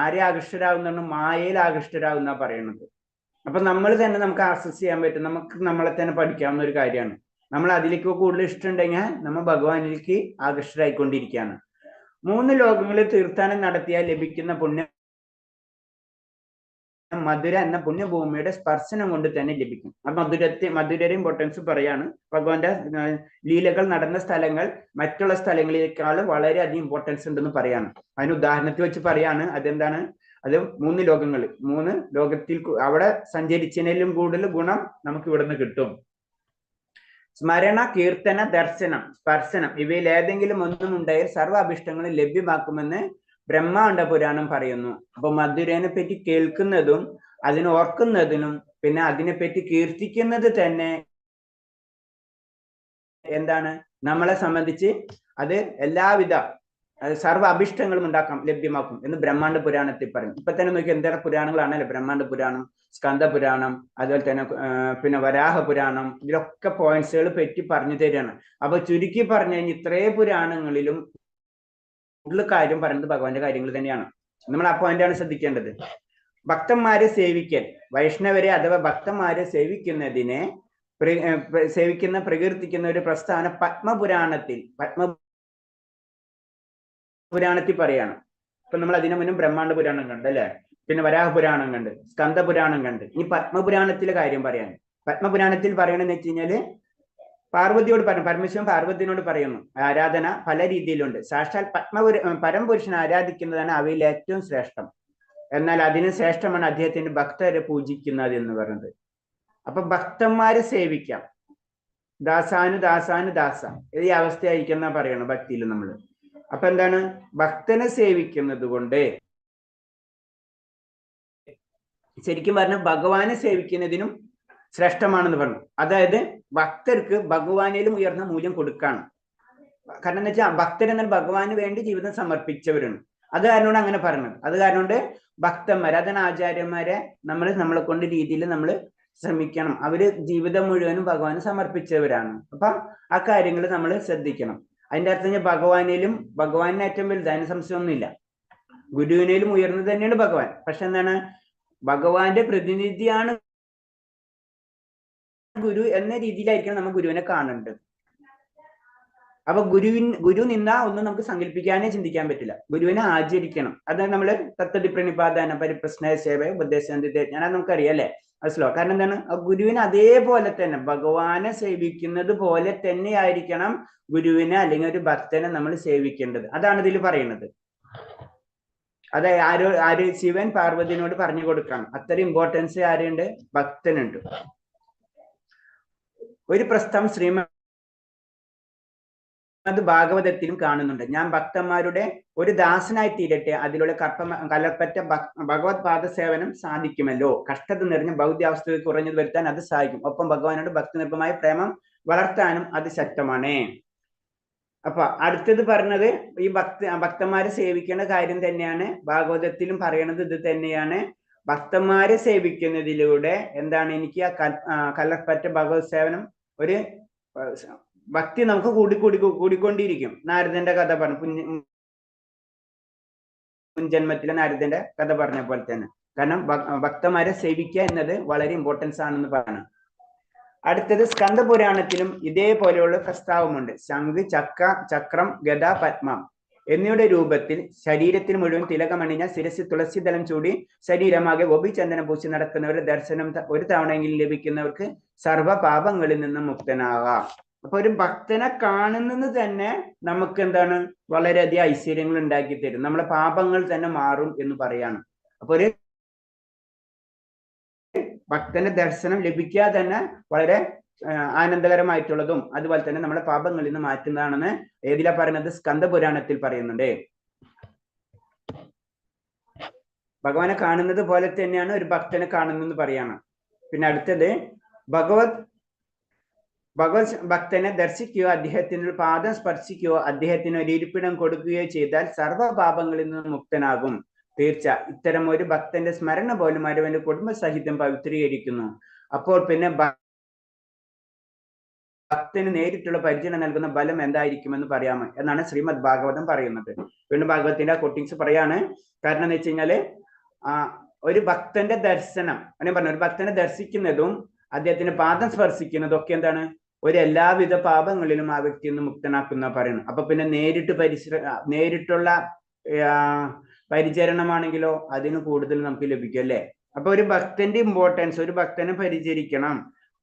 ആരെ ആകൃഷ്ടരാകുന്ന, മായയിൽ ആകൃഷ്ടരാകുന്ന പറയുന്നത്. അപ്പൊ നമ്മൾ തന്നെ നമുക്ക് ആക്സസ് ചെയ്യാൻ പറ്റും, നമുക്ക് നമ്മളെ തന്നെ പഠിക്കാവുന്ന ഒരു കാര്യമാണ്. നമ്മൾ അതിലേക്ക് കൂടുതൽ ഇഷ്ടമുണ്ടെങ്കിൽ നമ്മൾ ഭഗവാനിലേക്ക് ആകർഷകരായിക്കൊണ്ടിരിക്കുകയാണ്. 3 ലോകങ്ങളിൽ തീർത്ഥാടനം നടത്തിയാൽ ലഭിക്കുന്ന പുണ്യം മധുര എന്ന പുണ്യഭൂമിയുടെ സ്പർശനം കൊണ്ട് തന്നെ ലഭിക്കും. ആ മധുരയുടെ ഇമ്പോർട്ടൻസ് പറയാണ്. ഭഗവാന്റെ ലീലകൾ നടന്ന സ്ഥലങ്ങൾ മറ്റുള്ള സ്ഥലങ്ങളെക്കാളും വളരെയധികം ഇമ്പോർട്ടൻസ് ഉണ്ടെന്ന് പറയാണ്. അതിന് ഉദാഹരണത്തിൽ വെച്ച് പറയാണ്. അതെന്താണ്? അത് 3 ലോകങ്ങൾ, 3 ലോകത്തിൽ അവിടെ സഞ്ചരിച്ചതിലും കൂടുതൽ ഗുണം നമുക്ക് ഇവിടുന്ന് കിട്ടും. സ്മരണ, കീർത്തന, ദർശനം, സ്പർശനം ഇവയിൽ ഏതെങ്കിലും ഒന്നും ഉണ്ടായാൽ സർവ്വ അഭിഷ്ടങ്ങളും ലഭ്യമാക്കുമെന്ന് ബ്രഹ്മാണ്ഡ പുരാണം പറയുന്നു. അപ്പൊ മധുരനെ പറ്റി കേൾക്കുന്നതും അതിനെ ഓർക്കുന്നതിനും പിന്നെ അതിനെപ്പറ്റി കീർത്തിക്കുന്നത് തന്നെ എന്താണ്? നമ്മളെ സംബന്ധിച്ച് അത് എല്ലാവിധ സർവ്വ അഭിഷ്ടങ്ങളും ലഭ്യമാക്കും എന്ന് ബ്രഹ്മാണ്ഡ പുരാണത്തിൽ പറയും. ഇപ്പൊ തന്നെ നോക്കി എന്തൊക്കെ പുരാണങ്ങളാണല്ലോ, ബ്രഹ്മാണ്ഡ പുരാണം, സ്കന്ദ പുരാണം, അതുപോലെ തന്നെ പിന്നെ വരാഹ പുരാണം, ഇതിലൊക്കെ പോയിന്റ്സുകൾ പറ്റി പറഞ്ഞു തരികയാണ്. അപ്പൊ ചുരുക്കി പറഞ്ഞു കഴിഞ്ഞാൽ ഇത്രേ പുരാണങ്ങളിലും കൂടുതൽ കാര്യം പറയുന്നത് ഭഗവാന്റെ കാര്യങ്ങൾ തന്നെയാണ്. നമ്മൾ ആ പോയിന്റാണ് ശ്രദ്ധിക്കേണ്ടത്. ഭക്തന്മാരെ സേവിക്കൽ, വൈഷ്ണവരെ അഥവാ ഭക്തന്മാരെ സേവിക്കുന്നതിനെ പ്രകീർത്തിക്കുന്ന ഒരു പ്രസ്ഥാനം പത്മപുരാണത്തിൽ പറയാണ്. ഇപ്പൊ നമ്മൾ അതിനു മുന്നും ബ്രഹ്മാണ്ഡ പുരാണം കണ്ട് അല്ലെ, പിന്നെ വരാഹ പുരാണം കണ്ട്, സ്കന്ദ പുരാണം കണ്ട്. ഈ പത്മപുരാണത്തിലെ കാര്യം പറയാണ്. പത്മപുരാണത്തിൽ പറയണെന്ന് വെച്ച് കഴിഞ്ഞാല് പാർവതിയോട് പറഞ്ഞു, പരമേശ്വരൻ പാർവതിയോട് പറയുന്നു, ആരാധന പല രീതിയിലുണ്ട്. സാക്ഷാൽ പരമപുരുഷനെ ആരാധിക്കുന്നതാണ് അവയിൽ ഏറ്റവും ശ്രേഷ്ഠം. എന്നാൽ അതിന് ശ്രേഷ്ഠമാണ് അദ്ദേഹത്തിന്റെ ഭക്തരെ പൂജിക്കുന്നത് എന്ന് പറയുന്നത്. അപ്പൊ ഭക്തന്മാരെ സേവിക്കാം, ദാസ ഈ അവസ്ഥയായിരിക്കുന്ന പറയണം ഭക്തിയിൽ നമ്മള്. അപ്പൊ എന്താണ്? ഭക്തനെ സേവിക്കുന്നത് കൊണ്ട് ശരിക്കും പറഞ്ഞ ഭഗവാനെ സേവിക്കുന്നതിനും ശ്രേഷ്ഠമാണെന്ന് പറഞ്ഞു. അതായത് ഭക്തർക്ക് ഭഗവാനിലും ഉയർന്ന മൂല്യം കൊടുക്കാണ്. കാരണം എന്താ വെച്ചാൽ ഭക്തരെന്നാൽ ഭഗവാന് വേണ്ടി ജീവിതം സമർപ്പിച്ചവരാണ്. അത് കാരണമാണ് അങ്ങനെ പറഞ്ഞത്. അത് കാരണം കൊണ്ട് ഭക്തന്മാരെ, അതാണ് ആചാര്യന്മാരെ നമ്മളെ കൊണ്ട് രീതിയിൽ നമ്മൾ ശ്രമിക്കണം. അവര് ജീവിതം മുഴുവനും ഭഗവാന് സമർപ്പിച്ചവരാണ്. അപ്പൊ ആ കാര്യങ്ങൾ നമ്മൾ ശ്രദ്ധിക്കണം. അതിന്റെ അർത്ഥം ഭഗവാനിലും ഭഗവാനിന് ഏറ്റവും വലുത്, അതിന് സംശയമൊന്നുമില്ല. ഗുരുവിനേലും ഉയർന്നത് തന്നെയാണ് ഭഗവാൻ. പക്ഷെ എന്താണ്? ഭഗവാന്റെ പ്രതിനിധിയാണ് ഗുരു എന്ന രീതിയിലായിരിക്കണം നമ്മൾ ഗുരുവിനെ കാണേണ്ടത്. അപ്പൊ ഗുരു നിന്നാ ഒന്നും നമുക്ക് സങ്കല്പിക്കാനേ ചിന്തിക്കാൻ പറ്റില്ല. ഗുരുവിനെ ആചരിക്കണം. അത് നമ്മള് തത്വപ്രണിപാദാന പരിപ്രശ്ന സേവ ഉപദേശാന്തിത ഞാനത് നമുക്കറിയാം അല്ലെ, മനസ്സിലോ? കാരണം എന്താണ്? ഗുരുവിനെ അതേപോലെ തന്നെ ഭഗവാനെ സേവിക്കുന്നത് പോലെ തന്നെ ആയിരിക്കണം ഗുരുവിനെ അല്ലെങ്കിൽ ഒരു ഭക്തനെ നമ്മൾ സേവിക്കേണ്ടത്. അതാണ് ഇതിൽ പറയുന്നത്. അതെ, ആര് ശിവൻ പാർവതിനോട് പറഞ്ഞു കൊടുക്കണം. അത്ര ഇമ്പോർട്ടൻസ് ആരുണ്ട്? ഭക്തനുണ്ട്. ഒരു പ്രസ്താവം ശ്രീമദ് ഭാഗവതത്തിലും കാണുന്നുണ്ട്. ഞാൻ ഭക്തന്മാരുടെ ഒരു ദാസനായി തീരട്ടെ, അതിലൂടെ കലർപ്പറ്റ ഭഗവത് പാദ സേവനം സാധിക്കുമല്ലോ. കഷ്ടത നിറഞ്ഞ ഭൗതികാവസ്ഥ കുറഞ്ഞത് വരുത്താൻ അത് സഹായിക്കും. ഒപ്പം ഭഗവാനോട് ഭക്തിനിർഭമായ പ്രേമം വളർത്താനും അത് ശക്തമാണ്. അപ്പൊ അടുത്തത് പറഞ്ഞത് ഈ ഭക്തന്മാരെ സേവിക്കേണ്ട കാര്യം തന്നെയാണ്. ഭാഗവതത്തിലും പറയണത് ഇത് തന്നെയാണ്. ഭക്തന്മാരെ സേവിക്കുന്നതിലൂടെ എന്താണ്? എനിക്ക് ആ കലർപ്പറ്റ ഭഗവത് സേവനം, ഒരു ഭക്തി നമുക്ക് കൂടിക്കൊണ്ടിരിക്കും. നാരദന്റെ കഥ പറഞ്ഞു, മുൻജന്മത്തിലെ നാരദന്റെ കഥ പറഞ്ഞ പോലെ തന്നെ. കാരണം ഭക്തന്മാരെ സേവിക്കുക എന്നത് വളരെ ഇമ്പോർട്ടൻസ് ആണെന്ന് പറയണം. അടുത്തത് സ്കന്ദ പുരാണത്തിലും ഇതേപോലെയുള്ള പ്രസ്താവമുണ്ട്. ശംഖ്, ചക്രം, ഗദ, പത്മം എന്നിവയുടെ രൂപത്തിൽ ശരീരത്തിന് മുഴുവൻ തിലകമണിഞ്ഞ ശിരസിൽ തുളസിദളം ചൂടി ശരീരമാകെ ഗോപിചന്ദനം പൂശി നടക്കുന്നവരുടെ ദർശനം ഒരു തവണയെങ്കിലും ലഭിക്കുന്നവർക്ക് സർവ്വ പാപങ്ങളിൽ നിന്നും മുക്തനാകാം. അപ്പൊ ഒരു ഭക്തനെ കാണുന്നത് തന്നെ നമുക്ക് എന്താണ്? വളരെയധികം ഐശ്വര്യങ്ങൾ ഉണ്ടാക്കി തരും. നമ്മളെ പാപങ്ങൾ തന്നെ മാറും എന്ന് പറയാണ്. അപ്പൊ ഒരു ഭക്തന്റെ ദർശനം ലഭിക്കാതെ തന്നെ വളരെ ആനന്ദകരമായിട്ടുള്ളതും അതുപോലെ തന്നെ നമ്മുടെ പാപങ്ങളിൽ നിന്ന് മാറ്റുന്നതാണെന്ന് ഏതിലാ പറയുന്നത്? സ്കന്ദ പുരാണത്തിൽ പറയുന്നുണ്ട്. ഭഗവാനെ കാണുന്നത് പോലെ തന്നെയാണ് ഒരു ഭക്തനെ കാണുന്നെന്ന് പറയാണ്. പിന്നെ അടുത്തത് ഭഗവത് ഭക്തനെ ദർശിക്കുകയോ അദ്ദേഹത്തിന് പാദം സ്പർശിക്കുകയോ അദ്ദേഹത്തിന് ഒരു ഇരിപ്പിടം കൊടുക്കുകയോ ചെയ്താൽ സർവ്വ പാപങ്ങളിൽ നിന്ന് മുക്തനാകും. തീർച്ച ഇത്തരം ഒരു ഭക്തന്റെ സ്മരണ പോലും അവന്റെ കുടുംബസഹിതം പവിത്രീകരിക്കുന്നു. അപ്പോൾ പിന്നെ ഭക്തന് നേരിട്ടുള്ള പരിചരണം നൽകുന്ന ബലം എന്തായിരിക്കുമെന്ന് പറയാമോ എന്നാണ് ശ്രീമദ് ഭാഗവതം പറയുന്നത്. വീണ്ടും ഭാഗവതത്തിന്റെ കോട്ടിങ്സ് പറയാണ്. കാരണം എന്ന് വെച്ച് കഴിഞ്ഞാല് ഒരു ഭക്തന്റെ ദർശനം, അങ്ങനെ പറഞ്ഞു, ഒരു ഭക്തനെ ദർശിക്കുന്നതും അദ്ദേഹത്തിന്റെ പാദം സ്പർശിക്കുന്നതും ഒക്കെ എന്താണ്? ഒരു എല്ലാവിധ പാപങ്ങളിലും ആ വ്യക്തിയെ ഒന്ന് മുക്തനാക്കുന്ന പറയുന്നു. അപ്പൊ പിന്നെ നേരിട്ടുള്ള പരിചരണമാണെങ്കിലോ അതിന് കൂടുതൽ നമുക്ക് ലഭിക്കും അല്ലേ. അപ്പൊ ഒരു ഭക്തന്റെ ഇമ്പോർട്ടൻസ്, ഒരു ഭക്തനെ പരിചരിക്കണം,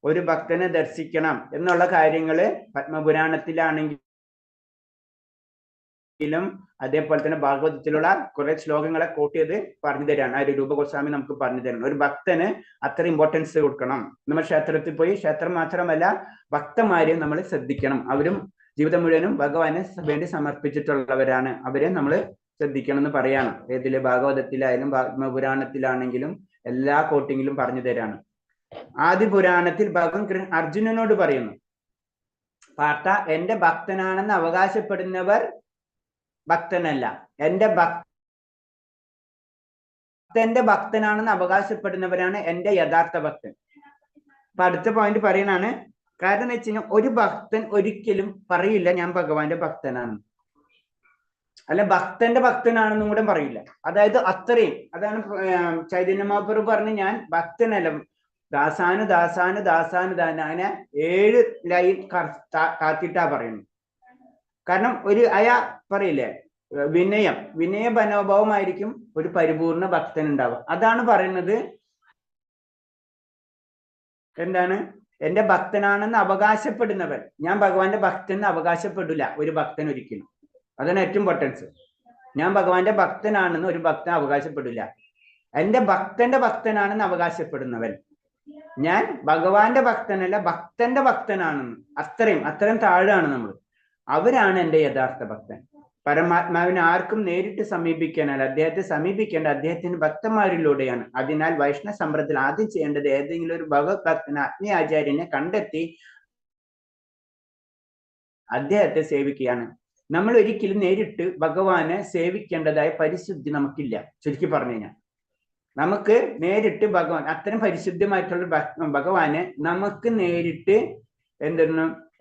ഒരു ഭക്തനെ ദർശിക്കണം എന്നുള്ള കാര്യങ്ങള് പത്മപുരാണത്തിലാണെങ്കിലും അതേപോലെ തന്നെ ഭാഗവതത്തിലുള്ള കുറെ ശ്ലോകങ്ങളെ കോട്ട് ചെയ്ത് പറഞ്ഞു തരാണ് ആ ഒരു രൂപഗോസ്വാമി നമുക്ക് പറഞ്ഞു തരണം. ഒരു ഭക്തന് അത്ര ഇമ്പോർട്ടൻസ് കൊടുക്കണം. നമ്മൾ ക്ഷേത്രത്തിൽ പോയി, ക്ഷേത്രം മാത്രമല്ല ഭക്തന്മാരെ നമ്മൾ ശ്രദ്ധിക്കണം. അവരും ജീവിതം മുഴുവനും ഭഗവാനെ വേണ്ടി സമർപ്പിച്ചിട്ടുള്ളവരാണ്, അവരെ നമ്മൾ ശ്രദ്ധിക്കണം എന്ന് പറയാണ്. ഏതില് ഭാഗവതത്തിലായാലും പത്മപുരാണത്തിലാണെങ്കിലും എല്ലാ കോട്ടിങ്ങിലും പറഞ്ഞു തരാണ്. ആദ്യ പുരാണത്തിൽ ഭഗവാൻ അർജുനനോട് പറയുന്നു, പാർത്ത എന്റെ ഭക്തനാണെന്ന് അവകാശപ്പെടുന്നവർ ഭക്തനല്ല, എന്റെ ഭക്തനാണെന്ന് അവകാശപ്പെടുന്നവരാണ് എന്റെ യഥാർത്ഥ ഭക്തൻ. അപ്പൊ അടുത്ത പോയിന്റ് പറയുന്നതാണ്, കാരണം എന്ന് വെച്ച് കഴിഞ്ഞാൽ ഒരു ഭക്തൻ ഒരിക്കലും പറയില്ല ഞാൻ ഭഗവാന്റെ ഭക്തനാണ്, അല്ല ഭക്തന്റെ ഭക്തനാണെന്നും കൂടെ പറയില്ല. അതായത് അത്രയും, അതാണ് ചൈതന്യ മഹാപ്രഭു പറഞ്ഞു ഞാൻ ഭക്തനല്ല, ദാസാനു ദാസാനു ദാസാനു ദാന, അങ്ങനെ 7 ലൈൻ കാത്തിട്ടാ പറയുന്നു. കാരണം പറയില്ലേ വിനയ മനോഭാവമായിരിക്കും ഒരു പരിപൂർണ ഭക്തൻ ഉണ്ടാവുക. അതാണ് പറയുന്നത് എന്താണ്, എന്റെ ഭക്തനാണെന്ന് അവകാശപ്പെടുന്നവൻ, ഞാൻ ഭഗവാന്റെ ഭക്തൻ അവകാശപ്പെടില്ല ഒരു ഭക്തൻ ഒരിക്കലും. അതാണ് ഏറ്റവും ഇമ്പോർട്ടൻസ്. ഞാൻ ഭഗവാന്റെ ഭക്തനാണെന്ന് ഒരു ഭക്തൻ അവകാശപ്പെടില്ല. എന്റെ ഭക്തന്റെ ഭക്തനാണെന്ന് അവകാശപ്പെടുന്നവൻ, ഞാൻ ഭഗവാന്റെ ഭക്തനല്ല ഭക്തന്റെ ഭക്തനാണെന്ന്, അത്രയും താഴെയാണ് നമ്മൾ. അവരാണ് എന്റെ യഥാർത്ഥ ഭക്തൻ. പരമാത്മാവിനെ ആർക്കും നേരിട്ട് സമീപിക്കാനല്ല, അദ്ദേഹത്തെ സമീപിക്കേണ്ട അദ്ദേഹത്തിന്റെ ഭക്തന്മാരിലൂടെയാണ്. അതിനാൽ വൈഷ്ണവ സമ്പ്രദായത്തിൽ ആദ്യം ചെയ്യേണ്ടത് ഏതെങ്കിലും ഒരു ഭഗവത് ഭക്തനെ ആത്മീയാചാര്യനെ കണ്ടെത്തി അദ്ദേഹത്തെ സേവിക്കുകയാണ്. നമ്മൾ ഒരിക്കലും നേരിട്ട് ഭഗവാനെ സേവിക്കേണ്ടതായ പരിശുദ്ധി നമുക്കില്ല. ചുരുക്കി പറഞ്ഞു കഴിഞ്ഞാൽ നമുക്ക് നേരിട്ട് ഭഗവാൻ, അത്തരം പരിശുദ്ധമായിട്ടുള്ള ഭഗവാനെ നമുക്ക് നേരിട്ട്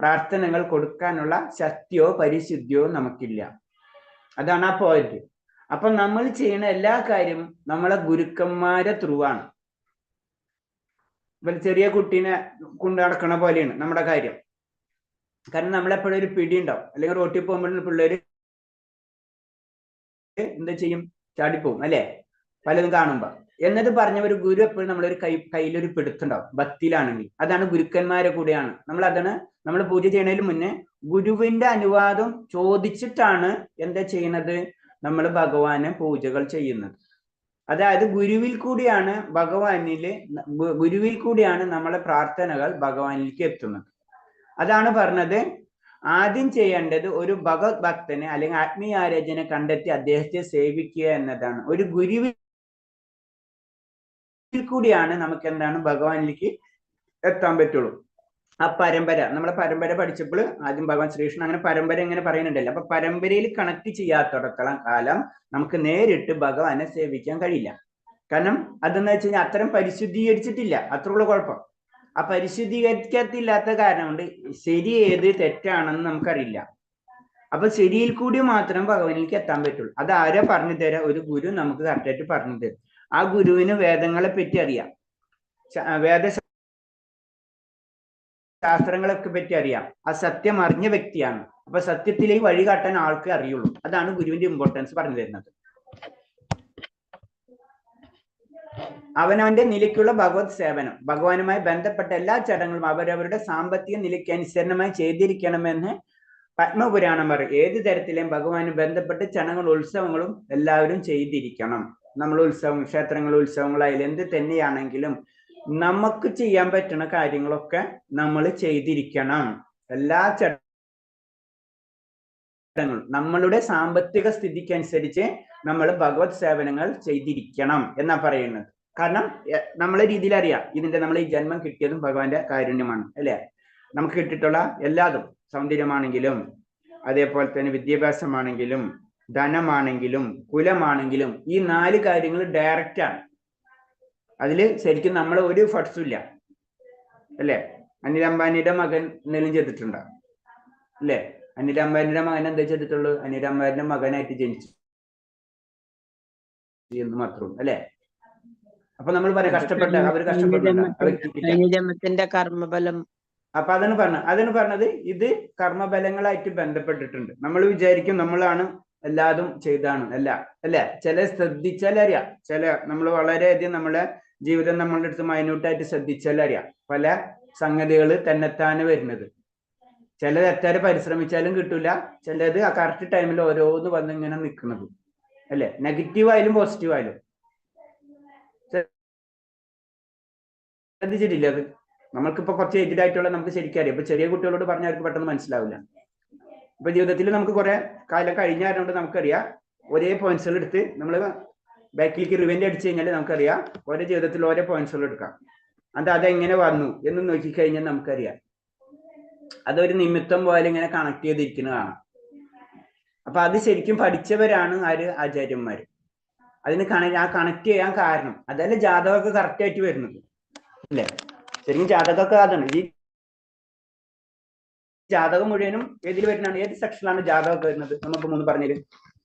പ്രാർത്ഥനകൾ കൊടുക്കാനുള്ള ശക്തിയോ പരിശുദ്ധിയോ നമുക്കില്ല. അതാണ് ആ പോയിന്റ്. അപ്പൊ നമ്മൾ ചെയ്യുന്ന എല്ലാ കാര്യവും നമ്മളെ ഗുരുക്കന്മാരെ ത്രൂ ആണ്. ചെറിയ കുട്ടീനെ കൊണ്ടു നടക്കണ പോലെയാണ് നമ്മുടെ കാര്യം. കാരണം നമ്മളെപ്പോഴും ഒരു പിടി ഉണ്ടാവും, അല്ലെങ്കിൽ റോട്ടിൽ പോകുമ്പോഴും പിള്ളേര് എന്താ ചെയ്യും, ചാടിപ്പോവും അല്ലെ, പലതും കാണുമ്പോ. എന്നിട്ട് പറഞ്ഞ ഒരു ഗുരു എപ്പോഴും നമ്മളൊരു കയ്യിലൊരു പിടുത്തുണ്ടാവും ഭക്തിയിലാണെങ്കിൽ. അതാണ് ഗുരുക്കന്മാരെ കൂടെയാണ് നമ്മൾ പൂജ ചെയ്യുന്നതിന് മുന്നേ ഗുരുവിന്റെ അനുവാദം ചോദിച്ചിട്ടാണ് എന്താ ചെയ്യുന്നത്, നമ്മൾ ഭഗവാനെ പൂജകൾ ചെയ്യുന്നത്. അതായത് ഗുരുവിൽ കൂടിയാണ് നമ്മളെ പ്രാർത്ഥനകൾ ഭഗവാനിലേക്ക് എത്തുന്നത്. അതാണ് പറഞ്ഞത്, ആദ്യം ചെയ്യേണ്ടത് ഒരു ഭഗവത് ഭക്തനെ അല്ലെങ്കിൽ ആത്മീയാരാധനെ കണ്ടെത്തി അദ്ദേഹത്തെ സേവിക്കുക എന്നതാണ്. ഒരു ഗുരുവിൽ കൂടിയാണ് നമുക്ക് എന്താണ് ഭഗവാനിലേക്ക് എത്താൻ പറ്റുള്ളൂ. ആ പരമ്പര, നമ്മളെ പരമ്പര പഠിച്ചപ്പോൾ ആദ്യം ഭഗവാൻ ശ്രീകൃഷ്ണൻ അങ്ങനെ പരമ്പര എങ്ങനെ പറയുന്നുണ്ടല്ലോ. അപ്പൊ പരമ്പരയിൽ കണക്ട് ചെയ്യാത്തിടത്തോളം കാലം നമുക്ക് നേരിട്ട് ഭഗവാനെ സേവിക്കാൻ കഴിയില്ല. കാരണം അതെന്ന് വെച്ച് കഴിഞ്ഞാൽ അത്തരം പരിശുദ്ധീകരിച്ചിട്ടില്ല, അത്രയുള്ള കുഴപ്പം. ആ പരിശുദ്ധീകരിക്കത്തില്ലാത്ത കാരണം കൊണ്ട് ശരി ഏത് തെറ്റാണെന്ന് നമുക്കറിയില്ല. അപ്പൊ ശരിയിൽ കൂടി മാത്രം ഭഗവാനിലേക്ക് എത്താൻ പറ്റുള്ളൂ. അത് ആരാ പറഞ്ഞു തരാം, ഒരു ഗുരു നമുക്ക് കറക്റ്റായിട്ട് പറഞ്ഞു തരും. ആ ഗുരുവിന് വേദങ്ങളെ പറ്റി അറിയാം, വേദശാസ്ത്രങ്ങളൊക്കെ പറ്റി അറിയാം, ആ സത്യം അറിഞ്ഞ വ്യക്തിയാണ്. അപ്പൊ സത്യത്തിലേക്ക് വഴി കാട്ടാൻ ആൾക്ക് അറിയുള്ളൂ. അതാണ് ഗുരുവിന്റെ ഇമ്പോർട്ടൻസ് പറഞ്ഞു തരുന്നത്. അവനവന്റെ നിലയ്ക്കുള്ള ഭഗവത് സേവനം, ഭഗവാനുമായി ബന്ധപ്പെട്ട എല്ലാ ചടങ്ങുകളും അവരവരുടെ സാമ്പത്തിക നിലയ്ക്ക് അനുസരണമായി ചെയ്തിരിക്കണമെന്ന് പത്മപുരാണം പറയും. ഏത് തരത്തിലെയും ഭഗവാന് ബന്ധപ്പെട്ട ചടങ്ങുകളും ഉത്സവങ്ങളും എല്ലാവരും ചെയ്തിരിക്കണം. നമ്മൾ ക്ഷേത്രങ്ങൾ ഉത്സവങ്ങളായാലും എന്ത് തന്നെയാണെങ്കിലും നമുക്ക് ചെയ്യാൻ പറ്റുന്ന കാര്യങ്ങളൊക്കെ നമ്മൾ ചെയ്തിരിക്കണം. എല്ലാ ചടങ്ങുകളും നമ്മളുടെ സാമ്പത്തിക സ്ഥിതിക്ക് അനുസരിച്ച് നമ്മൾ ഭഗവത് സേവനങ്ങൾ ചെയ്തിരിക്കണം എന്നാ പറയുന്നത്. കാരണം നമ്മളെ രീതിയിൽ അറിയാം, നമ്മൾ ഈ ജന്മം കിട്ടിയതും ഭഗവാന്റെ കാരുണ്യമാണ് അല്ലെ. നമുക്ക് കിട്ടിയിട്ടുള്ള എല്ലാതും, സൗന്ദര്യമാണെങ്കിലും അതേപോലെ തന്നെ വിദ്യാഭ്യാസമാണെങ്കിലും ധനമാണെങ്കിലും കുലമാണെങ്കിലും, ഈ 4 കാര്യങ്ങൾ ഡയറക്റ്റ് ആണ്. അതിൽ ശരിക്കും നമ്മൾ ഒരു ഫട്സും ഇല്ല അല്ലെ. അനിൽ അംബാനിയുടെ മകൻ എന്തെങ്കിലും ചെയ്തിട്ടുണ്ടോ അല്ലെ? അനിൽ അംബാനിയുടെ മകൻ എന്താ ചെയ്തിട്ടുള്ളൂ, അനിൽ അംബാനിയുടെ മകനായിട്ട് ജനിച്ചു എന്ന് മാത്രം അല്ലെ. അപ്പൊ നമ്മൾ പറയാം കഷ്ടപ്പെട്ട അവർ കഷ്ടപ്പെട്ടില്ല, ജന്മത്തിന്റെ കർമ്മഫലം അപ്പൊ അതാണ് പറഞ്ഞത് ഇത് കർമ്മബലങ്ങളായിട്ട് ബന്ധപ്പെട്ടിട്ടുണ്ട്. നമ്മൾ വിചാരിക്കും നമ്മളാണ് എല്ലാതും ചെയ്താണ്, അല്ല ചില ശ്രദ്ധിച്ചാൽ അറിയാം. നമ്മൾ വളരെയധികം നമ്മളെ ജീവിതം നമ്മളുടെ അടുത്ത് മൈന്യൂട്ടായിട്ട് ശ്രദ്ധിച്ചാൽ അറിയാം പല സംഗതികൾ തന്നെത്താനെ വരുന്നത്. ചിലത് എത്ര പരിശ്രമിച്ചാലും കിട്ടൂല, ചിലത് ആ കറക്റ്റ് ടൈമിൽ ഓരോന്ന് വന്ന് ഇങ്ങനെ നിൽക്കുന്നത് അല്ലെ, നെഗറ്റീവ് ആയാലും പോസിറ്റീവ് ആയാലും. ശ്രദ്ധിച്ചിട്ടില്ല അത്? നമുക്കിപ്പോ കുറച്ച് ഏജ്ഡ് ആയിട്ടുള്ള നമുക്ക് ശരിക്കും അറിയാം. ഇപ്പൊ ചെറിയ കുട്ടികളോട് പറഞ്ഞാൽ അവർക്ക് പെട്ടെന്ന് മനസ്സിലാവില്ല. ഇപ്പൊ ജീവിതത്തിൽ നമുക്ക് കുറെ കാലം കഴിഞ്ഞായതുകൊണ്ട് നമുക്കറിയാം ഒരേ പോയിന്റ്സുകൾ എടുത്ത് നമ്മൾ ബാക്കിലേക്ക് റിവെന്റ് അടിച്ചു കഴിഞ്ഞാൽ നമുക്കറിയാം ഓരോ ജീവിതത്തിൽ ഓരോ പോയിന്റ്സുകൾ എടുക്കാം. അതെങ്ങനെ വന്നു എന്ന് നോക്കിക്കഴിഞ്ഞാൽ നമുക്കറിയാം അതൊരു നിമിത്തം പോലെ ഇങ്ങനെ കണക്ട് ചെയ്തിരിക്കുന്നതാണ്. അപ്പൊ അത് ശരിക്കും പഠിച്ചവരാണ് ആചാര്യന്മാര്. അതിന് കണക്ട് ചെയ്യാൻ കാരണം അതല്ല ജാതകമൊക്കെ കറക്റ്റ് ആയിട്ട് വരുന്നത് അല്ലേ. ശരിക്കും ജാതകമൊക്കെ അതാണ്. ഈ ജാതകം മുഴുവനും ഏതിൽ വരുന്നതാണ്, ഏത് സെക്ഷനിലാണ് ജാതകമൊക്കെ വരുന്നത്? നമുക്ക് മുന്ന് പറഞ്ഞത്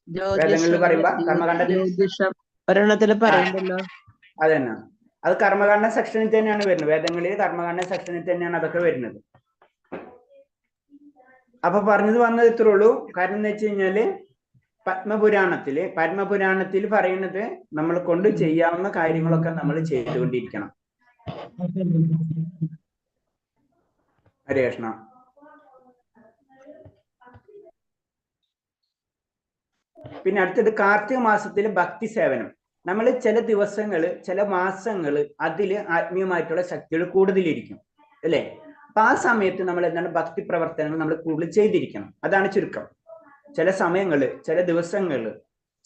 വേദങ്ങളിൽ പറയുമ്പോ കർമ്മകാണ്ഡത്തിൽ ഒരെണ്ണത്തില് പറയുന്നല്ലോ. അതന്നെ, അത് കർമ്മകാണ്ഡ സെക്ഷനിൽ തന്നെയാണ് വരുന്നത്. വേദങ്ങളിൽ കർമ്മകാണ്ഡ സെക്ഷനിൽ തന്നെയാണ് അതൊക്കെ വരുന്നത്. അപ്പൊ വന്നത് ഇത്രേ ഉള്ളൂ. കാരണം എന്ന് വെച്ച് കഴിഞ്ഞാല് പത്മപുരാണത്തിൽ പറയുന്നത് നമ്മൾ കൊണ്ട് ചെയ്യാവുന്ന കാര്യങ്ങളൊക്കെ നമ്മൾ ചെയ്തുകൊണ്ടിരിക്കണം. ഹരേ കൃഷ്ണ. പിന്നെ അടുത്തത് കാർത്തിക മാസത്തിലെ ഭക്തി സേവനം. നമ്മൾ ചില ദിവസങ്ങള് ചില മാസങ്ങള് അതില് ആത്മീയമായിട്ടുള്ള ശക്തികൾ കൂടുതലിരിക്കും അല്ലെ. അപ്പൊ ആ സമയത്ത് നമ്മൾ എന്താണ് ഭക്തി പ്രവർത്തനങ്ങൾ നമ്മൾ കൂടുതൽ ചെയ്തിരിക്കണം. അതാണ് ചുരുക്കം. ചില സമയങ്ങള് ചില ദിവസങ്ങള്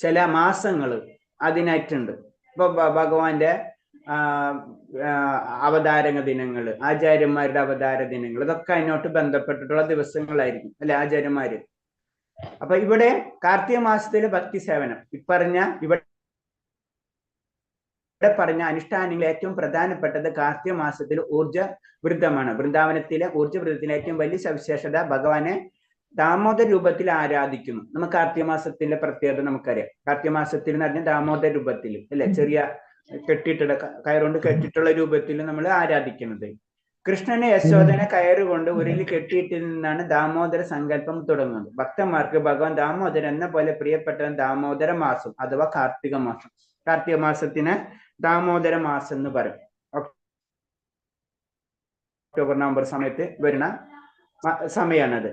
ചില മാസങ്ങള് അതിനായിട്ടുണ്ട്. ഇപ്പൊ ഭഗവാന്റെ അവതാരക ദിനങ്ങള്, ആചാര്യന്മാരുടെ അവതാര ദിനങ്ങൾ, ഇതൊക്കെ അതിനോട്ട് ബന്ധപ്പെട്ടിട്ടുള്ള ദിവസങ്ങളായിരിക്കും അല്ലെ ആചാര്യന്മാര്. അപ്പൊ ഇവിടെ കാർത്തിക മാസത്തിലെ ഭക്തി സേവനം ഇവിടെ അനുഷ്ഠാനങ്ങളിൽ ഏറ്റവും പ്രധാനപ്പെട്ടത് കാർത്തിക മാസത്തിൽ ഊർജ വൃദ്ധമാണ്. വൃന്ദാവനത്തിലെ ഊർജ വൃദ്ധത്തിലെ ഏറ്റവും വലിയ സവിശേഷത ഭഗവാനെ ദാമോദര രൂപത്തിൽ ആരാധിക്കുന്നു. നമുക്ക് കാർത്തിക മാസത്തിന്റെ പ്രത്യേകത നമുക്കറിയാം. കാർത്തിക മാസത്തിൽ എന്ന് പറഞ്ഞാൽ ദാമോദര രൂപത്തിൽ അല്ലെ, ചെറിയ കെട്ടിയിട്ടുള്ള കയറുകൊണ്ട് കെട്ടിയിട്ടുള്ള രൂപത്തിൽ നമ്മൾ ആരാധിക്കുന്നത്. കൃഷ്ണനെ യശോദനെ കയറുകൊണ്ട് ഉരുളി കെട്ടിയിട്ടിൽ നിന്നാണ് ദാമോദര സങ്കല്പം തുടങ്ങുന്നത്. ഭക്തന്മാർക്ക് ഭഗവാൻ ദാമോദരൻ എന്ന പോലെ പ്രിയപ്പെട്ട ദാമോദര മാസം അഥവാ കാർത്തിക മാസം. കാർത്തിക മാസത്തിന് ദാമോദര മാസം എന്ന് പറയും. ഒക്ടോബർ നവംബർ സമയത്ത് വരുന്ന സമയമാണത്.